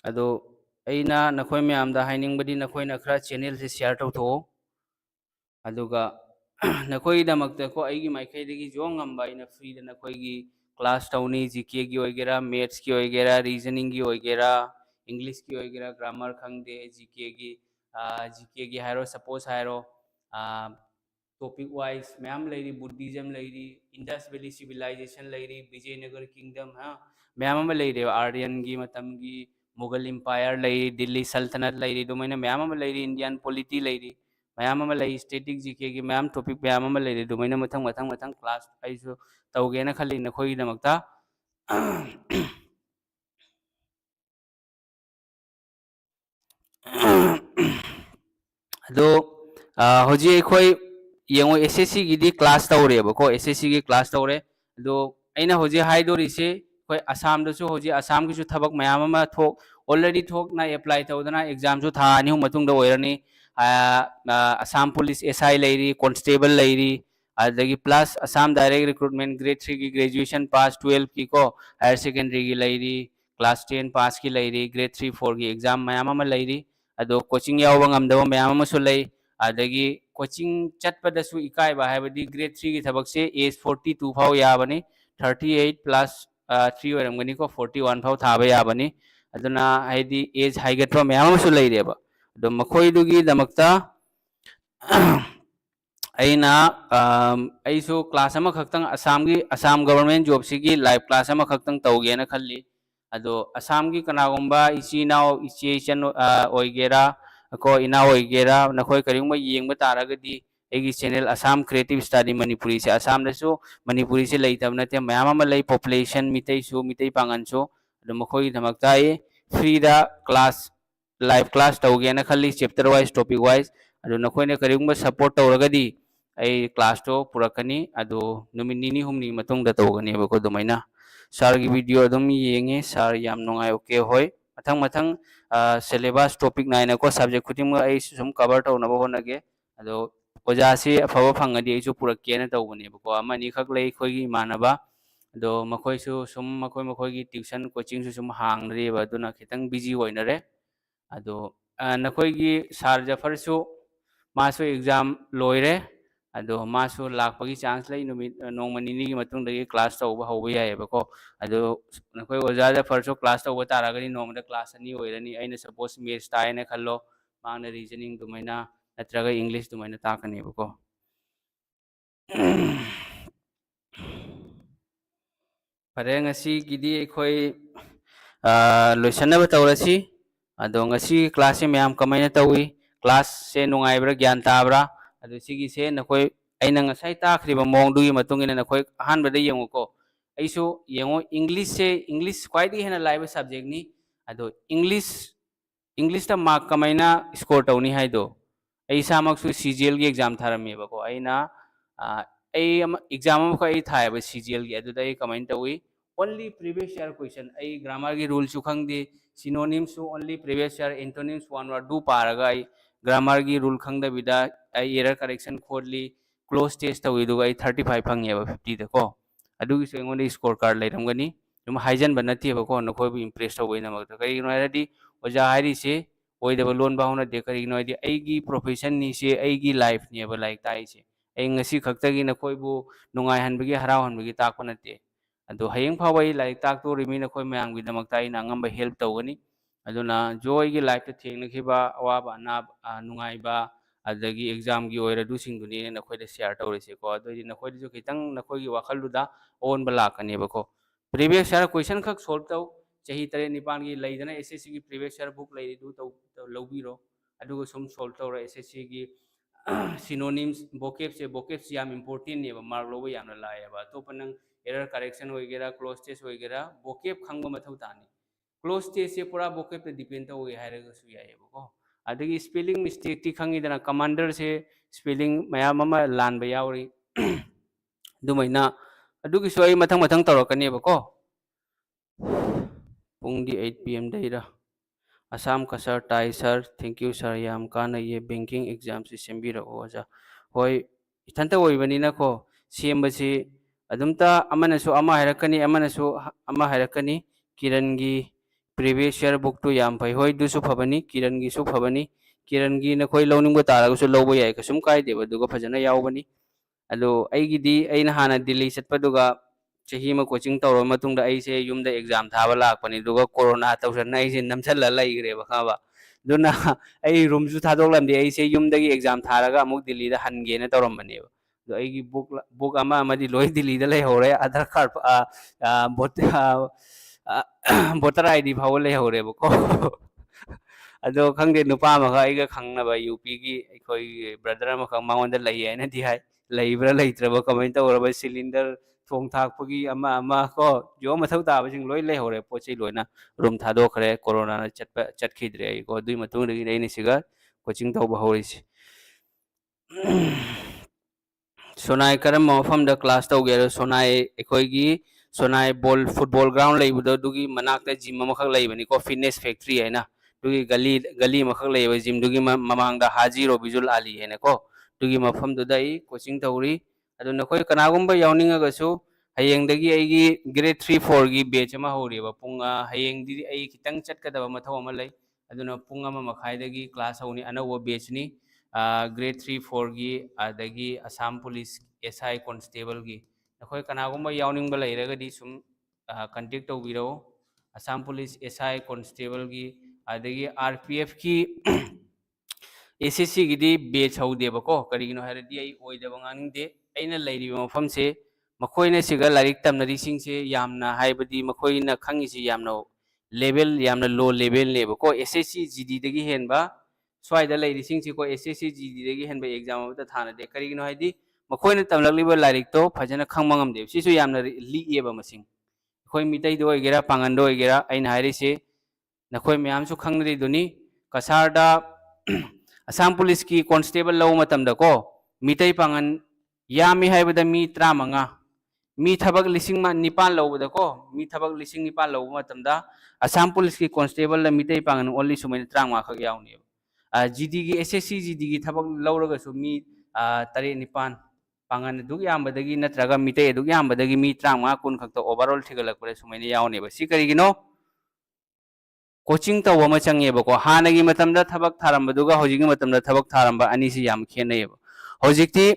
ado aina nakhoi myam da haining badi nakhoi na khra channel se share tau tho aduga nakhoi da makta ko aigi maikai degi jong amba ina free da nakhoi gi class tauni GK gi oigera maths ki oigera reasoning gi oigera english ki oigera grammar khangde GK gi hairo suppose hairo topic wise ma'am लेरी Buddhism लेरी Indus Valley Civilisation लेरी Vijayanagara kingdom हाँ ma'am में लेरी आर्यन की मतम की Mughal empire लेरी दिल्ली सल्तनत लेरी तो मैंने मैम में लेरी इंडियन पॉलिटी लेरी मैम में लेरी स्टैटिक जीके की मैम टॉपिक मैम में लेरी तो मैंने मथंग मथंग मथंग क्लास ऐसो तौगे ना खाली नखोई दमकता दो होजी अखोई येंगो SSC गिदी क्लास तौरे बको SSC की क्लास तौरे दो अइना होजी हाइदोरिसे कोई असम दसु होजी असम की थबक मयाम अमा थोक ऑलरेडी थोक ना अप्लाई तौदना एग्जाम सु था नि मतुंग द ओइरनी असम पुलिस SI लेरी कांस्टेबल लेरी अदगी plus Assam direct recruitment grade 3 की ग्रेजुएशन पास 12 की को हायर सेकेंडरी की लेरी क्लास 10 पास की लेरी ग्रेड 3 4 की एग्जाम मयाम अमा लेरी अदो कोचिंग यावबा ngamdaba मयाम अमा सु लेई अदगी कोचिंग चटपदसु इकाइबा हाइबदी ग्रेड 3 की थबक से एज 42 फाव याबनी 38 प्लस 3 ओरमगनी को 41 फाव थाबा याबनी अदुना हाइदी एज हाइगतवा मयामसु लैरेबा दो मखोइदुगी दमकता अइना अइसु क्लास अमा खक्तंग असम गवर्नमेंट जॉब सिगी लाइव क्लास अमा खक्तंग तौगेना खल्ली अदो असम की कनागुंबा इचिनाव इचेचन ओइगेरा को इना ओइगेरा नखोय करिंगबा येंगबा तारगदी एगी channel Assam creative study Manipuri से असम दसु मणिपुरी से लेतब नते मयाम अमा लई पॉपुलेशन मितई पांगन सो अदो मखोय धमकता ए फ्री दा क्लास लाइव क्लास तौगेना खल्ली चैप्टर वाइज टॉपिक वाइज अदो नखोयने करिंगबा सपोर्ट तौरगदी आई क्लास तो पुरकनी अदो नुमित निनी हुमनी मतुंग दा तौगनी बको दुमैना सर की वीडियो अदुम येंगे सर याम नुंगाय ओके होय मथंग मथंग सिलेबस टॉपिक नाइन को सब्जेक्ट खुदिम आई सुम कवर तौनबो होनगे अदो ओजासी अफब फंगदी आइसु पुरकेना तौबने बको अमनी खक लै खोगी इमानबा अदो मखोयसु सुम मखोय ट्यूशन कोचिंग सु सुम हांगरेबा अदुना खितंग बिजी होइनरे अदो नखोयगी सर जफरसु मासु एग्जाम लोइरे अदो मासु लाखपगी चांस लै नुमित नोंमनिनी की मतुंग दगी क्लास तौबा हौबा यायबको अदो नखोय ओजा जफरसु क्लास तौबा तारागनी नोंमदा क्लास अनि ओइरनी आइना सपोज मैथ्स तायने खल्लो मांगना रीजनिंग दुमैना नत्रगा इंग्लिश दुमैना ताकनेबको फरे ngasi gidi khoi loisanaba tawrasi ado ngasi class se myam kamaina tawi class se nungaibra gyan tabra ado sigi se nakoi aina ngasai takhriba mongdu gi matungina nakoi han bada yengo ko aisu yengo english kwai di hena live subject ni ado english ta mark kamaina score tawni haido ꯑꯩ ꯏꯁꯥꯃꯛꯁꯨ CGLꯒꯤ exam ꯊꯥꯔꯝꯃꯦꯕꯀꯣ ꯑꯩꯅ exam ꯑꯃꯈꯛ ꯑꯩ ꯊꯥꯏꯌꯦꯕ CGLꯒꯤ ꯑꯗꯨꯗ ꯑꯩ ꯀꯃꯥꯏꯅ ꯇꯧꯏ only previous year question ꯑꯩ ꯒ꯭ꯔꯥꯃꯔꯒꯤ ꯔꯨꯜꯁꯨ ꯈꯪꯗꯦ synonyms only previous year antonyms one word do ꯄꯥꯔꯒ ꯑꯩ ꯒ꯭ꯔꯥꯃꯔꯒꯤ rule ꯈꯪꯗꯕꯤꯗ ꯑꯩ error correction ꯈꯣꯠꯂꯤ close test ꯇꯧꯏ ꯑꯗꯨꯒ ꯑꯩ 35 ꯐꯪꯉꯦꯕ 50ꯗ ꯀꯣ ꯑꯗꯨꯒꯤꯁꯨ ꯑꯩꯉꯣꯟꯗ ꯁ꯭ꯀꯣꯔ ꯀꯥꯔꯗ ꯂꯩꯔꯝꯒꯅꯤ ꯑꯗꯨꯝ ꯍꯥꯏꯖꯟꯕ ꯅꯠꯇꯦꯕꯀꯣ ꯅꯈꯣꯏꯕꯨ ꯏꯝꯄ꯭ꯔꯦꯁ ꯇꯧꯕꯒꯤꯗꯃꯛꯇ ꯀꯔꯤꯒꯤꯅꯣ ꯍꯥꯏꯔꯗꯤ ꯑꯣꯖꯥ ꯍꯥꯏꯔꯤꯁꯦ ꯑꯣꯏꯗꯕ ꯂꯣꯟꯕ ꯍꯧꯅꯗꯦ ꯀꯔꯤꯒꯤꯅꯣ ꯍꯥꯏꯗꯤ ꯑꯩꯒꯤ ꯄ꯭ꯔꯣꯐꯦꯁꯟꯅꯤꯁꯦ ꯑꯩꯒꯤ ꯂꯥꯏꯐꯅꯦꯕ ꯂꯥꯏꯔꯤꯛ ꯇꯥꯛꯏꯁꯦ ꯑꯩ ꯉꯁꯤ ꯈꯛꯇꯒꯤ ꯅꯈꯣꯏꯕꯨ ꯅꯨꯡꯉꯥꯏꯍꯟꯕꯒꯤ ꯍꯔꯥꯎꯍꯟꯕꯒꯤ ꯇꯥꯛꯄ ꯅꯠꯇꯦ ꯑꯗꯣ ꯍꯌꯦꯡ ꯐꯥꯎꯕ ꯑꯩ ꯂꯥꯏꯔꯤꯛ ꯇꯥꯛꯇꯣꯔꯤꯕꯅꯤ ꯅꯈꯣꯏ ꯃꯌꯥꯝꯒꯤꯗꯃꯛꯇ ꯑꯩꯅ ꯑꯉꯝꯕ ꯍꯦꯜꯞ ꯇꯧꯒꯅꯤ ꯑꯗꯨꯅ ꯖꯣꯏꯒꯤ ꯂꯥꯏꯐꯇ ꯊꯦꯡꯅꯈꯤꯕ ꯑꯋꯥꯕ ꯑꯅꯥꯕ ꯅꯨꯡꯉꯥꯏꯕ ꯑꯗꯒꯤ ꯑꯦꯛꯖꯥꯝꯒꯤ ꯑꯣꯏꯔꯗꯨꯁꯤꯡꯗꯨꯅꯤ ꯅꯈꯣꯏꯗ ꯁꯦꯌꯔ ꯇꯧꯔꯤꯁꯦꯀꯣ ꯑꯗꯨꯑꯣꯏꯗꯤ ꯅꯈꯣꯏꯗꯁꯨ ꯈꯤꯇꯪ ꯅꯈꯣꯏꯒꯤ ꯋꯥꯈꯜꯗꯨꯗ ꯑꯑꯣꯟꯕ ꯂꯥꯛꯀꯅꯦꯕꯀꯣ ꯄ꯭ꯔꯤꯚꯤꯌꯁ ꯌꯥꯔ ꯀꯣꯏꯁꯟ ꯈꯛ ꯁꯣꯜቭ ꯇꯧ ꯆꯍꯤ 3-9ꯒꯤ ꯂꯩꯗꯅ SSCꯒꯤ ꯄ꯭ꯔꯤꯚꯤꯌꯁ ꯌꯥꯔ ꯕꯨꯛ ꯂꯩꯔꯤꯗꯨ ꯂꯧꯕꯤꯔꯣ ꯑꯗꯨꯒ ꯁꯨꯝ ꯁꯣꯜቭ ꯇꯧꯔꯣ SSCꯒꯤ synonyms vocabs ꯌꯥꯝ ꯏꯝꯄꯣꯔꯇꯦꯟꯅꯦꯕ ꯃꯥꯔꯛ ꯂꯧꯕ ꯌꯥꯝꯅ ꯂꯥꯛꯑꯦꯕ ꯑꯇꯣꯞꯄ ꯅꯪ error correction ꯑꯣꯏꯒꯦꯔꯥ close test ꯑꯣꯏꯒꯦꯔꯥ vocab ꯈꯪꯕ ꯃꯊꯧ ꯇꯥꯅꯤ close test ꯁꯦ ꯄꯨꯔꯥ vocabꯇ ꯗꯤꯄꯦꯟ ꯇꯧꯋꯦ ꯍꯥꯏꯔꯒꯁꯨ ꯌꯥꯏꯑꯕꯀꯣ ꯑꯗꯒꯤ स्पेलिंग मिस्टेक ꯇꯤ ꯈꯪꯉꯤꯗꯅ कमांडर से स्पेलिंग ꯃꯌꯥꯝ ꯑꯃ ꯂꯥꯟꯕ ꯌꯥꯎꯔꯤ ꯑꯗꯨꯃꯥꯏꯅ ꯑꯗꯨꯒꯤꯁꯨ ꯑꯩ ꯃꯊꯪ ꯇꯧꯔꯛꯀꯅꯦꯕꯀꯣ ꯄꯨꯡꯗꯤ 8 PM ꯗꯩꯔ ꯑꯁꯥꯝ ꯀ ꯁꯔ ꯇꯥꯏ ꯁꯔ ꯊꯦꯡꯛ ꯌꯨ ꯁꯔ ꯌꯥꯝ ꯀꯥꯟꯅꯩꯌꯦ ꯕꯦꯡꯀꯤꯡ ꯑꯦꯛꯖꯥꯝꯁꯤ ꯁꯦꯝꯕꯤꯔꯛꯑꯣ ꯑꯣꯖꯥ ꯍꯣꯏ ꯏꯊꯟꯇ ꯑꯣꯏꯕꯅꯤꯅꯀꯣ ꯁꯦꯝꯕꯁꯤ ꯑꯗꯨꯝꯇ ꯑꯃꯅꯁꯨ ꯑꯃ ꯍꯥꯏꯔꯛꯀꯅꯤ ꯑꯃꯅꯁꯨ ꯑꯃ ꯍꯥꯏꯔꯛꯀꯅꯤ किरणगी प्रीवियस ईयर बुक तो याम फै होय दुसु फबनी किरणगी सु फबनी किरणगी नखोय लौनिंग तारगसु लौब याय कसुम कायदेब दुगा फजना यावबनी अदो अैगिदी अैना हाना दिल्ली चटपदुगा चही म कोचिंग तौर मतुंगदा अैसे युमदा एग्जाम थाबा लाकपनी दुगा कोरोना तौसना अैसे नमसल्ला लैग्रेबा खाबा दुना अै रूमसु थादोलमदे अैसे युमदगी एग्जाम थारगा अमुक दिल्ली दा हनगेना तौरमबनेबा दो अैगी बुक अमा अमदी लोय दिल्ली दा लेहौरे आधार कार्ड voter ID फाव लेहौरेबको अदो खंगे नुपा अमगा अैगा खंगनबा UP की अखोई ब्रदर अमखा मांगोंदा लई हैना दि हाय लईब्रा लईत्रबा कमाइन तौरबा सिलिंडर थोंग थाकपगी अमा को जो मथौ ताबसिंग लोय लेहौरे पोचै लोयना रूम थादोखरे कोरोना चटखिद्रे अै को दुई मतुंगदगी अैनि सिगा कोचिंग तौबा हौरिसि सोनाई करम मफम द क्लास तौगे सोनाई अखोईगी सोनाई बॉल फुटबॉल ग्राउंड लेबुदो दुगी मनाकता जिम अमखक लेबनी को फिटनेस फैक्ट्री है ना दुगी गली मखक लेब जिम दुगी ममांगदा हाजी रोबिजुल आली है को दुगी मफम दुदाई कोचिंग तौरी अदो नखोई कनागुंबा यावनिंगगसु हयेंगदगी अैगी ग्रेड 3-4 गी बैच अमा हौरिबा पुंग हयेंगदी अै खितंग चटकदबा मथौ अमा लै अदुना पुंग अमा मखाइदगी क्लास हौनी अनौबा बैचनी ग्रेड 3-4 की अदगी असम पुलिस SI कांस्टेबल की नखोई कनागुंबा यावनिंगबा लैरगदी सुम कांटेक्ट तौबिरो असम पुलिस SI कांस्टेबल की अदगी RPF की SSC गिदी बैच हौदेबको करिगिनो हरदी अई ओइदबा nganingde aina leiriba mafam se makoina siga larik tamnari sing se yamna haibadi makoina khangisi yamna level yamna low level lebako SSC GD dagi henba स्वाइदा लेरिसिंग को SSC GD दगी हेनबे एग्जाम अमता थानदे करिगिनो हाइदी मखोइना तमलगलिबा लारिक तो फजना खंगमंगमदे सिसु यामना लिएबा मसिंग खोइ मितै दो ओइगेरा पांगन दो ओइगेरा आइन हाइरिसे नखोइ म्यामसु खंगदे दुनी कसारदा असम पुलिस की कांस्टेबल लौ मतमदा को मितै पांगन यामी हाइबदा मी 35 मी थबक लिसिंग मा निपान लौबदा को मी थबक लिसिंग निपान लौब मतमदा असम पुलिस की कांस्टेबल मितै पांगन ओनली सुमैन 35 खक यावनी GD की SSC GD की थबक लौरगसु मी 3-4 पांगन दुग यामबदगी नत्रगा मितै दुग यामबदगी मी 35 कुन खक्ता ओवरऑल थिगलकपरे सुमैने यावनेबा सि करिगिनो कोचिंग तव अमा चंगेबको हानगी मतमदा थबक थारंबदुगा होजिगी मतमदा थबक थारंबा अनिसि याम खेनेबा होजिकती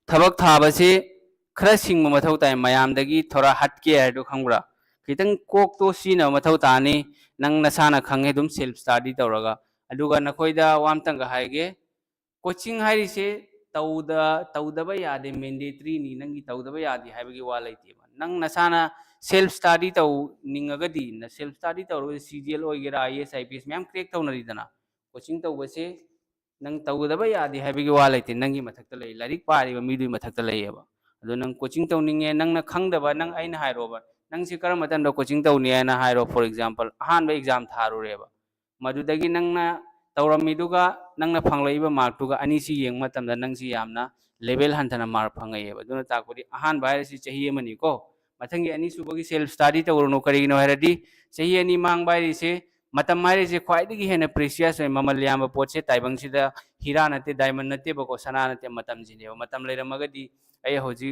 थबक थाबसे खरा सिंग मथौ ताय मयामदगी थोरा हटके हाइदो खंगब्रा खितंग कोक तो सिना मथौ तानी नंग नसाना खंगे दुम सेल्फ स्टडी तौरगा अदुगा नखोइदा वामतंग हाइगे कोचिंग हाइरिसे तौदबा यादे मैंडेटरी नी नंगी तौदबा यादे हाइबगी वा लैतेबा नंग नसाना सेल्फ स्टडी तौ निंगगदी न सेल्फ स्टडी तौर CGL ओइगेरा IAS IPS मैम क्रेक तौनरीदना कोचिंग तौबसे नंग तौदबा यादे हाइबगी वा लैते नंगी मथक्ता लै लारिक पारिबा मिदुई मथक्ता लैयेबा अदो नंग कोचिंग तौनिंगे नंगना खंगदबा नंग आइना हाइरोबा नंग से करम मतंदा कोचिंग तौनी आइना हाइरो for example अहानबा exam थारुरेबा मदुदगी नंगना तौरमिदुगा नंगना फंगलाइबा mark Tuga अनि सी येंग मतमदा नंगसी यामना लेवल हंथना मार्क फंगाइबा दुना ताकपुरी अहान बाहर सी चाहिए मनी को मथंगी अनि सुबगी सेल्फ स्टडी तवरनो करिगिनो हैरदी चाहिए अनि मांग बाहर से मतम मारे से ख्वाइदगी हेन प्रेसियस है ममल याम पोचे ताइबंग सिदा हीरा नते डायमंड नते बको सना नते मतम जिने मतम लेरमगदी अय होजी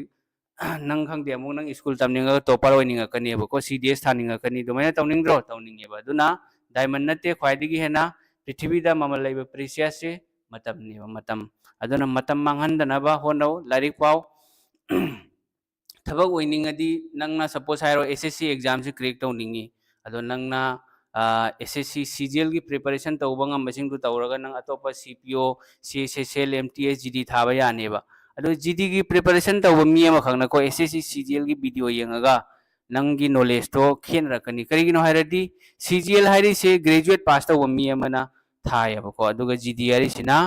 नंग खंगदे अमु नंग स्कूल तमनिंग टॉपर होइनिंग कनेबको सीडीएस थानिंग कनी दुमैना तौनिंग्रो तौनिंगेबा दुना डायमंड नते ख्वाइदगी हेना पृथ्वीदा ममल लेब प्रेसियस से मतमनेबा मतम अदुना मतम मांगहंदनबा होनो लारिक पाव थबक ओइनिंगदी नंगना सपोज हाइरो एसएससी एग्जाम से क्रैक तौनिंगी अदो नंगना एसएससी सीजीएल की प्रिपरेशन तौबा ngambasing du tawraga nang atopa CPO CSSL MTS GD thaba yaneba ado GD की प्रिपरेशन तौबा मी अमा खंगना को एसएससी सीजीएल की वीडियो यंगागा नंगी नॉलेज तो खेन रखनी करिगिनो हाइरदी सीजीएल हाइरी से ग्रेजुएट पास तौबा मी अमना थायबको अदुगा GD हाइरी सिना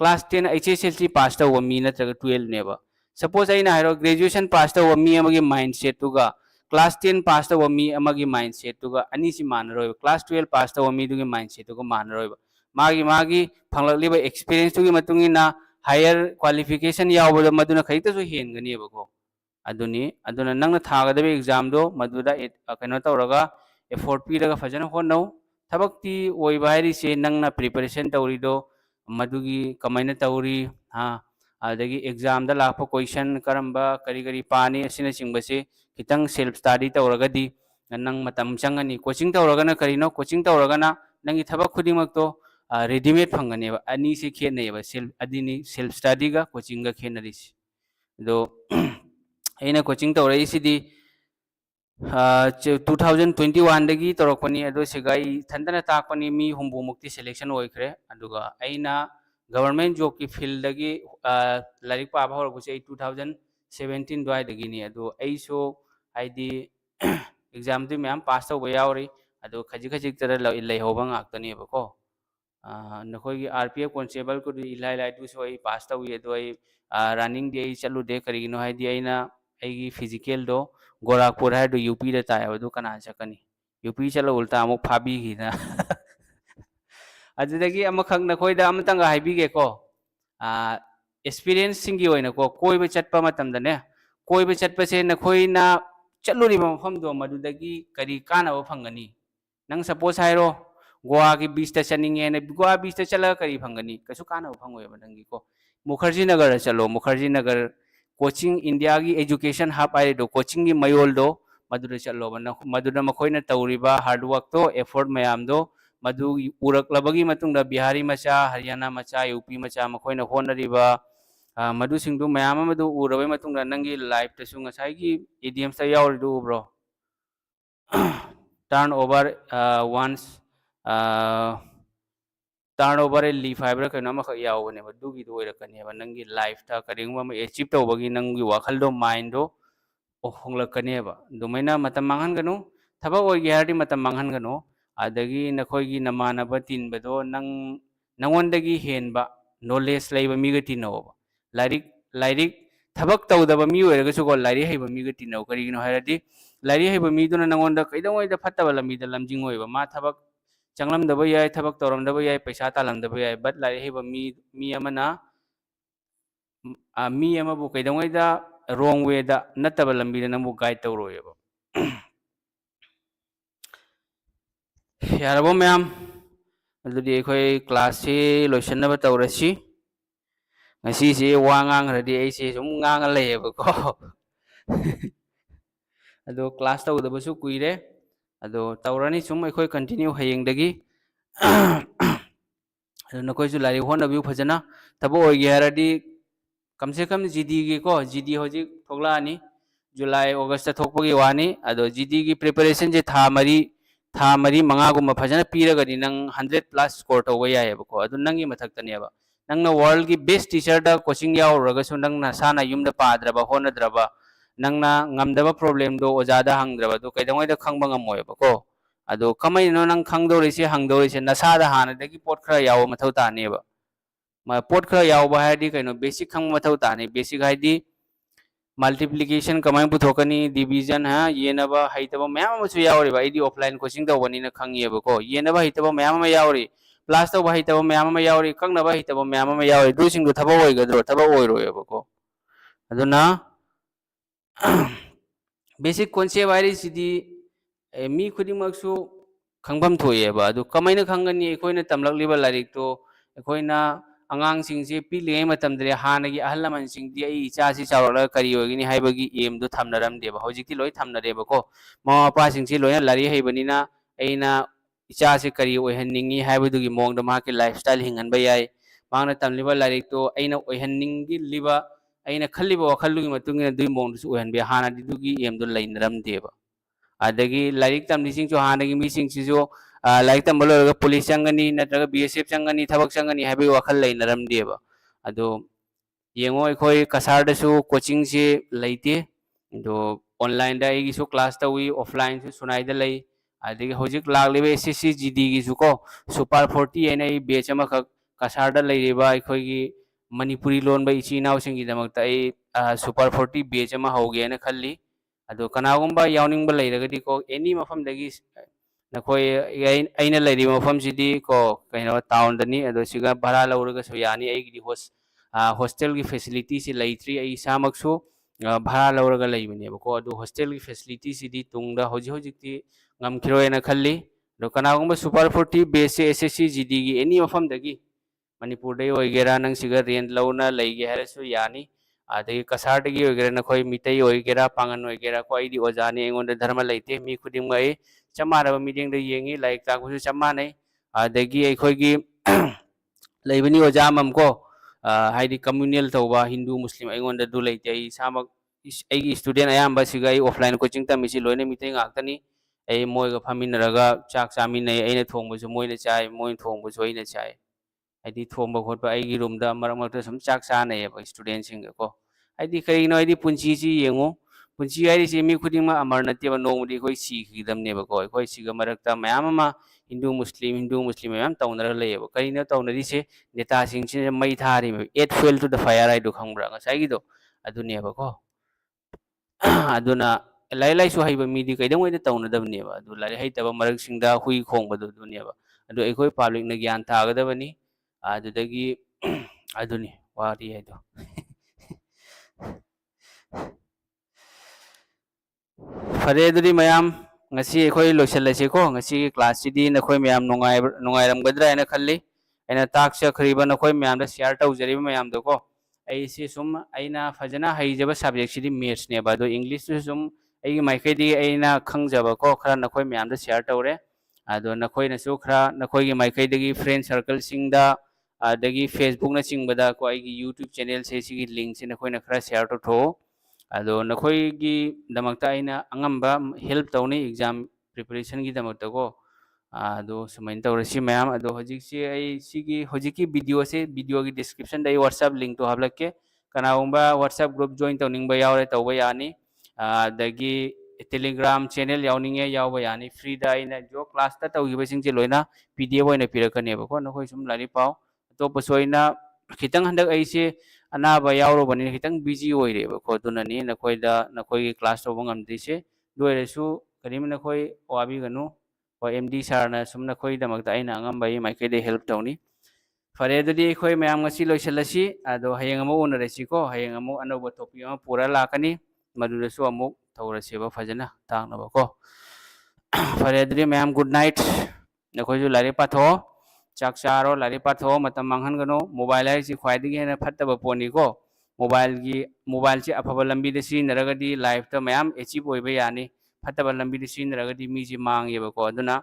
क्लास 10 HSLC पास तौबा मी नत्रगा 12 नेबा सपोज आइना हाइरो ग्रेजुएशन पास तौबा मी अमगी माइंडसेट तुगा क्लास 10 पास तौबा मी अमगी माइंडसेट तुगा अनि सि मानरोय क्लास 12 पास तौबा मी दुगी माइंडसेट तुगा मानरोय मागी मागी फंगललिबा एक्सपीरियंस तुगी मतुंगिना हायर क्वालिफिकेशन यावबो मदुना खैतसु हेनगनिबको अदुनी अदुना नंगना थागदबे एग्जाम दो मदुदा कनो तौरगा एफोर्ट पीरगा फजन होनौ थबक्ति ओइबा हाइरि से नंगना प्रिपरेशन तौरिदो मदुगी कमाइना तौरी हां अदगी एग्जाम दा लाखो क्वेश्चन करंबा करी करी पानी असिना चिंबसे खितंग सेल्फ स्टडी तौरगदी नंग मतम चंगनी कोचिंग तौरगना करिनो कोचिंग तौरगना नंगी थबक खुदिमक तो रेडीमेड फंगनेबा अनि से खेनेबा सेल्फ अदिनी सेल्फ स्टडी गा कोचिंग गा खेनरिस दो अइना कोचिंग तौरइसिदी 2021 दगी तौरकपनी अदो सिगाई थंदना ताकपनी मी हुंबु मुक्ति सिलेक्शन होइखरे अदुगा अइना गवर्नमेंट जॉब की फील्ड दगी लाइक पाबा होरगुसे 2017 द्वाइदगिनी अदो अइसो हाइदी एग्जाम दु मैम पास तौबा यावरी अदो खजि खजि तरा लैहोबा ngaktaनेबको नखोगी आरपीएफ कांस्टेबल को इलाइ लाइ दु सोई पास तौई अदो आई रनिंग दे चलु दे करिगिनो हाइदी आइना आइगी फिजिकल दो गोरखपुर है दो यूपी दा ताय अदो कना चकनी यूपी चलो उल्टा अमुक फाबीगिना अदुदगी अमखंग नखोइदा अमतंग हाइबिगेको एक्सपीरियंस सिंगी होइना को कोइबे चटपा मतमदने कोइबे चटपसे नखोइना चलुरिबा मफमदो मदुदगी करी कानाबा फंगनी नंग सपोज हाइरो गोवा की बीच ता चनिंगे ने गोवा बीच ता चला करी फंगनी कसु कानाबा फंगोयबा नंगी को मुखर्जी नगर चलो मुखर्जी नगर कोचिंग इंडिया की एजुकेशन हब आइ दो कोचिंग की मयोल दो मदुदा चलो मदुदा मखोइना तौरिबा हार्ड वर्क तो एफर्ट मयाम दो मधु उरकलबगी मतुंगदा बिहारी मचा हरियाणा मचा यूपी मचा मखोइना होनरिबा मधु सिंधु मयाम मधु उरबे मतुंगदा नंगी लाइफ तसु ngसाइगी ईडीएम ता यावरिदु bro turn over once turn over a leaf हाइब्रा कनो मख यावने मधुगी दो ओइरकनेबा नंगी लाइफ ता करिंगबा म अचीव तौबगी नंगी वाखल दो माइंड दो होंगलकनेबा दुमैना मतम मांगहनगनु थबक ओइगे हारदी मतम मांगहनगनु अदगी नखोइगी नमानब तिनबदो नंगोंदगी हेनबा नॉलेज लैब मीगा तिनोबा लाइरिक लाइरिक थबक तौदबा मी ओइरगसु को लाइरि हैबा मीगा तिनौ करिगिनो हायरदी लाइरि हैबा मीदुना नंगोंदा कैदंगोइदा फत्तबा लमीदा लमजिंग ओइबा मा थबक चंगलमदबा याय थबक तौरमदबा याय पैसा तालमदबा याय but लाइरि हैबा me Amna me अमबु कैदंगोइदा wrong Veda नत्तबा लमीदा नंबु guide तौरोयबा यारबो ma'am अदुदी अखोय class से लोइसनबा तौरसी ngasi se wangang radi ai se sum ngang leyebako ado class tawdabasu kuire ado tawrani sum akhoi continue hayeng dagi ado nakoi su lari hon abiu phajana tabo oige haradi kamse kam GD gi ko GD hoji thogla ani July August ta thokpagi wani ado GD gi preparation je tha mari manga gum phajana piragadi nang 100 plus score tawba yayebako ado nangi mathaktaneba नंगना world की best teacher दा coaching यावरगसु नंगना साना युमदा पाद्रबा होनद्रबा नंगना ngamdaba problem do ojada hangdraba do kaidangoi da khangba ngamoyebako ado kamaino nang khangdorisi hangdorisi nasada hanadagi pot khara yaw mathau taneba ma pot khara yaw ba hadi kaino basic khang mathau tane basic haidi multiplication kamai puthokani division ha yenaba haitaba mayam amu yawri ba idi offline coaching da wani na khangiyebako yenaba haitaba mayam ma yawri प्लास तब हईतब ma'am यावरी कंगनब हईतब ma'am यावरी दुसिंग थब ओइगद्रो थब ओइरोयबको अदुना basic concept हाइरिसिदी मी खुदिमकसु खंगफम थोएबा अदु कमाइना खंगनी अखोइना तमलकलिबा लारिक तो अखोइना अगांगसिंगसे पिलिङै मतमदरे हानगी अहल लमनसिंगदी आई इचासी चावरला करी होगिनी हाइबगी M दो थमनरमदेबा हौजिकति लोय थमनरेबको mama मपासिंगसे लोयना लारि हैबनिना अइना इचासे करी ओइहन्निंगी हाइबदुगी मोंगदा माके लाइफस्टाइल हिंगनबा याय मांगना तमलिबा लारिक तो अइना ओइहन्निंगी लिबा अइना खल्लिबा वखल्लुगी मतुंगिना दुई मोंगदसु ओइहनबे हानादि दुगी एम दो लैनरमदेबा अदगी लाइक तमनिसिंग जो हानगी मिसिंगसिजो लाइक तम लोरगा पुलिस चंगनी नत्रगा बीएसएफ चंगनी थबक चंगनी हाइबे वखल लैनरमदेबा अदो येंगो अखोई कसारदसु कोचिंग से लैते दो ऑनलाइन दा एगिसु क्लास तवी ऑफलाइन सु सुनाइदा लै अदगी होजिक लागलिबे एसएससी जीडी गिसु को सुपर 40 एना ई बैच अमा खक कसारदा लैरिबा अखोई मणिपुरी लोनबा इची इनावसिंगी दमकता ए सुपर 40 बैच अमा होगेना खल्ली अदो कनागुंबा यावनिंगबा लैरगदी को एनी मफमदगी नखोई अइना लैरिबा मफमसिदी को कइनो टाउन दनी अदो सिगा भाड़ा लौरगा सो यानी अइगिदी हॉस्टल की फैसिलिटी से लैत्री अइ सामक्सु भाड़ा लौरगा लैबनेबको अदो हॉस्टल की फैसिलिटी सिदी तुंगदा होजिकति ngam खल्ली दो कनागुंबा सुपर 40 बेस से एसएससी जीडी की एनी मफमदगी मणिपुर दे ओइगेरा नंग सिगा रेंट लौना लैगे हरसु यानी अदगी कसारदगी ओइगेरा नखोई मितै ओइगेरा पांगन ओइगेरा को आइदी ओजानी एंगोंदा धर्म लैते मी खुदिम गई चमारबा मीडिंग दे येंगी लाइक ताकुसु चमानै अदगी अखोइगी लैबनी ओजा ममको हाइदी कम्युनियल तौबा हिंदू मुस्लिम एंगोंदा दु लैते आई सामक एगी स्टूडेंट अयाम्बा सिगा आई ऑफलाइन कोचिंग तमिसि लोइने मितै गाक्तनी आई मोइगा फमिनरगा चाक चामिनै अइना थोंबसु मोइना चाय मोइन थोंबसु अइना चाय आइदी थोंबा खोटबा आइगी रूमदा मरक मरक सम चाक चानैबा स्टूडेंट सिंगा को आइदी करिनो आइदी पुंचीसी येंगो पुंची हाइरिसे मी खुदिंगमा अमर नतेबा नोंगदी कोइ सीखिदमनेबा को कोइ सिगा मरकता मयाम अमा हिंदू मुस्लिम मयाम तौनर लेबा करिनो तौनरिसे नेता सिंगसे मई थारि add fuel to the fire आइदो खंगब्रा ngसाइगिदो अदुनेबा को अदुना लाई लाई सु हाइबा मीदी कैदंगोइदा तौनदबनेबा अदु लाई हाइतबा मरक सिंगदा हुई खोंगबदो दुनेबा अदु एखोइ पब्लिक न ज्ञान थागदबनी अदुदगी अदुनी वारी हाइदो फरे अदुदी मयाम ngasi एखोइ लोइसलसेको ngasi क्लास सिदी नखोइ मयाम नुंगाइरमगद्रा हैना खल्ली ऐना ताक्स खरीबा नखोइ मयाम दा शेयर तौजरिबा मयाम दो को ऐसे सुम ऐना फजना हईजबा सब्जेक्ट सिदी मैथ्स ने बादो इंग्लिश सु सुम ऐगी माइकैदी ऐना खंगजबा को खरा नखोइ मयाम दा शेयर तौरे अदो नखोइ नसु खरा नखोइगी माइकैदगी फ्रेंड सर्कल सिंगदा अदगी फेसबुक न चिंगबदा को ऐगी यूट्यूब चैनल से सिगी लिंक से नखोइ न खरा शेयर तौथो अदो नखोइगी दमकता ऐना अंगंबा हेल्प तौनी एग्जाम प्रिपरेशन की दमकता को अदो सुमाइन तौरसी मयाम अदो होजिकसे ऐ सिगी होजिकी वीडियो की डिस्क्रिप्शन दे व्हाट्सएप लिंक तो हाबलके कनाउंबा व्हाट्सएप ग्रुप जॉइन तौनिंगबा यावरे तौबा यानी अदगी टेलीग्राम चैनल यावनिंगे यावबा यानी फ्री दा ऐना जो क्लास ता तौगिबसिंगसे लोइना पीडीएफ ओइना पिरकनेबको नखोइ सुम लारि पाओ तो पसोइना खितंग हंदक ऐसे अनाबा यावरोबनी खितंग बिजी ओइरेबको दुननी नखोइदा नखोइगी क्लास तौबा ngamdise दोइरेसु करिम नखोइ वाबिगनु और एमडी सारना सुम नखोइ दमकता ऐना अंगंबाई माइकैदे हेल्प तौनी फरे अदुदी अखोइ मयाम ngasi लोइसलसी अदो हयेंग अमु उनरसिको हयेंग अमु अनौबा टॉपिक अमा पूरा लाकनी मदुदसु अमु तौरसेबा फजना तांगनबको फरे अदुदी मयाम गुड नाइट नखोइजु लारि पाथो चाक चारो लारि पाथो मतम मांगहनगनो मोबाइल हाइसि ख्वाइदगी हेना फत्तबा पोनीको मोबाइल से अफबा लंबी दे सिनरगदी लाइफ त मयाम अचीव ओइबा यानी फत्तबा लंबी दे सिनरगदी मीजी मांगेबको अदुना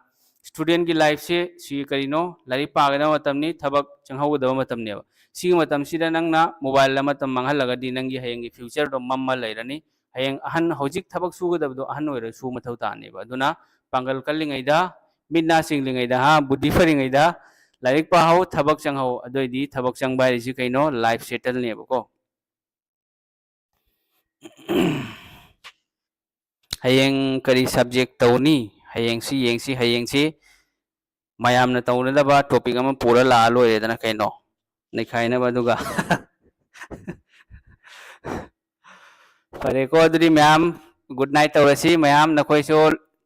स्टूडेंट की लाइफ से सी करिनो लारि पागदा मतमनी थबक चंगहौगदबा मतमनेबा सी मतम सिदा नंगना मोबाइल मतम मांगहलगदी नंगी हयेंगी फ्यूचर दो मम्मा लैरनी हयेंग अहन हौजिक थबक सुगदबदो अहन ओइर सु मथौ तानेबा अदुना पांगल कल्लिङैदा मिना सिंगलिङैदा हा बुद्धि फरिङैदा लाइक पाहौ थबक चंगहौ अदोइदी थबक चंगबा हाइसि कैनो लाइफ सेटल नेबको हयेंग करी सब्जेक्ट तौनी हयेंसी मयामना तौनदबा टॉपिक अमा पूरा ला लोइरेदना कैनो नैखाइनबा दुगा फरेको अदुदी मयाम गुड नाइट तौरसी मयाम नखोइसो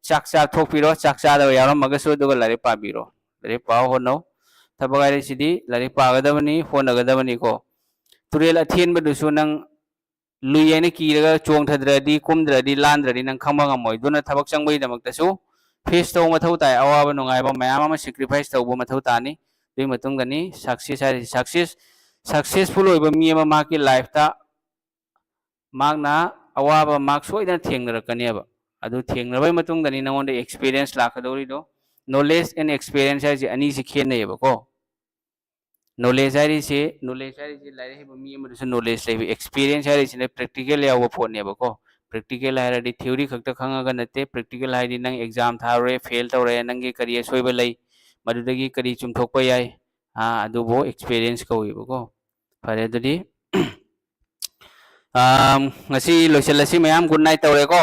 चाक थोकपिरो चाक चादबा यारमगसु दुगा लारि पाबिरो लारि पाओ होनो थबक हाइसिदी लाइरिक पागदबनी होनगदबनी को तुरेल अथेनबदुसु नंग लुयेने कीरगा चोंगथद्रदी कुमद्रदी लांद्रदी नंग खंबा ngमोय दुना थबक चंगबई दमक्तसु फेस तो मथौ ताय अवाबा नुंगायबा मयाम अमा सैक्रिफाइस तौबो मथौ तानी दुई मतुंगदनी सक्सेस हारि सक्सेसफुल होइबा मी अमा माकी लाइफ ता मागना अवाबा माग सोइदना थेंगनरकनेबा अदु थेंगनबाय मतुंगदनी नंगोंदे एक्सपीरियंस लाखदौरिदो नॉलेज एंड एक्सपीरियंस है अनी से खेनेबा को नॉलेज है लाइक मी नॉलेज ले एक्सपीरियंस है प्रैक्टिकल याव फोनेबा को प्रैक्टिकल है थ्योरी खत खंगा नते प्रैक्टिकल है नंग एग्जाम थारे फेल तौरे नंगे करी सोइब लई मदुदगी करी चुमथोकपा याय हाँ अदुबो एक्सपीरियंस कौइबा को फरे अदुदी ngasi loiselasi mayam good night tawre ko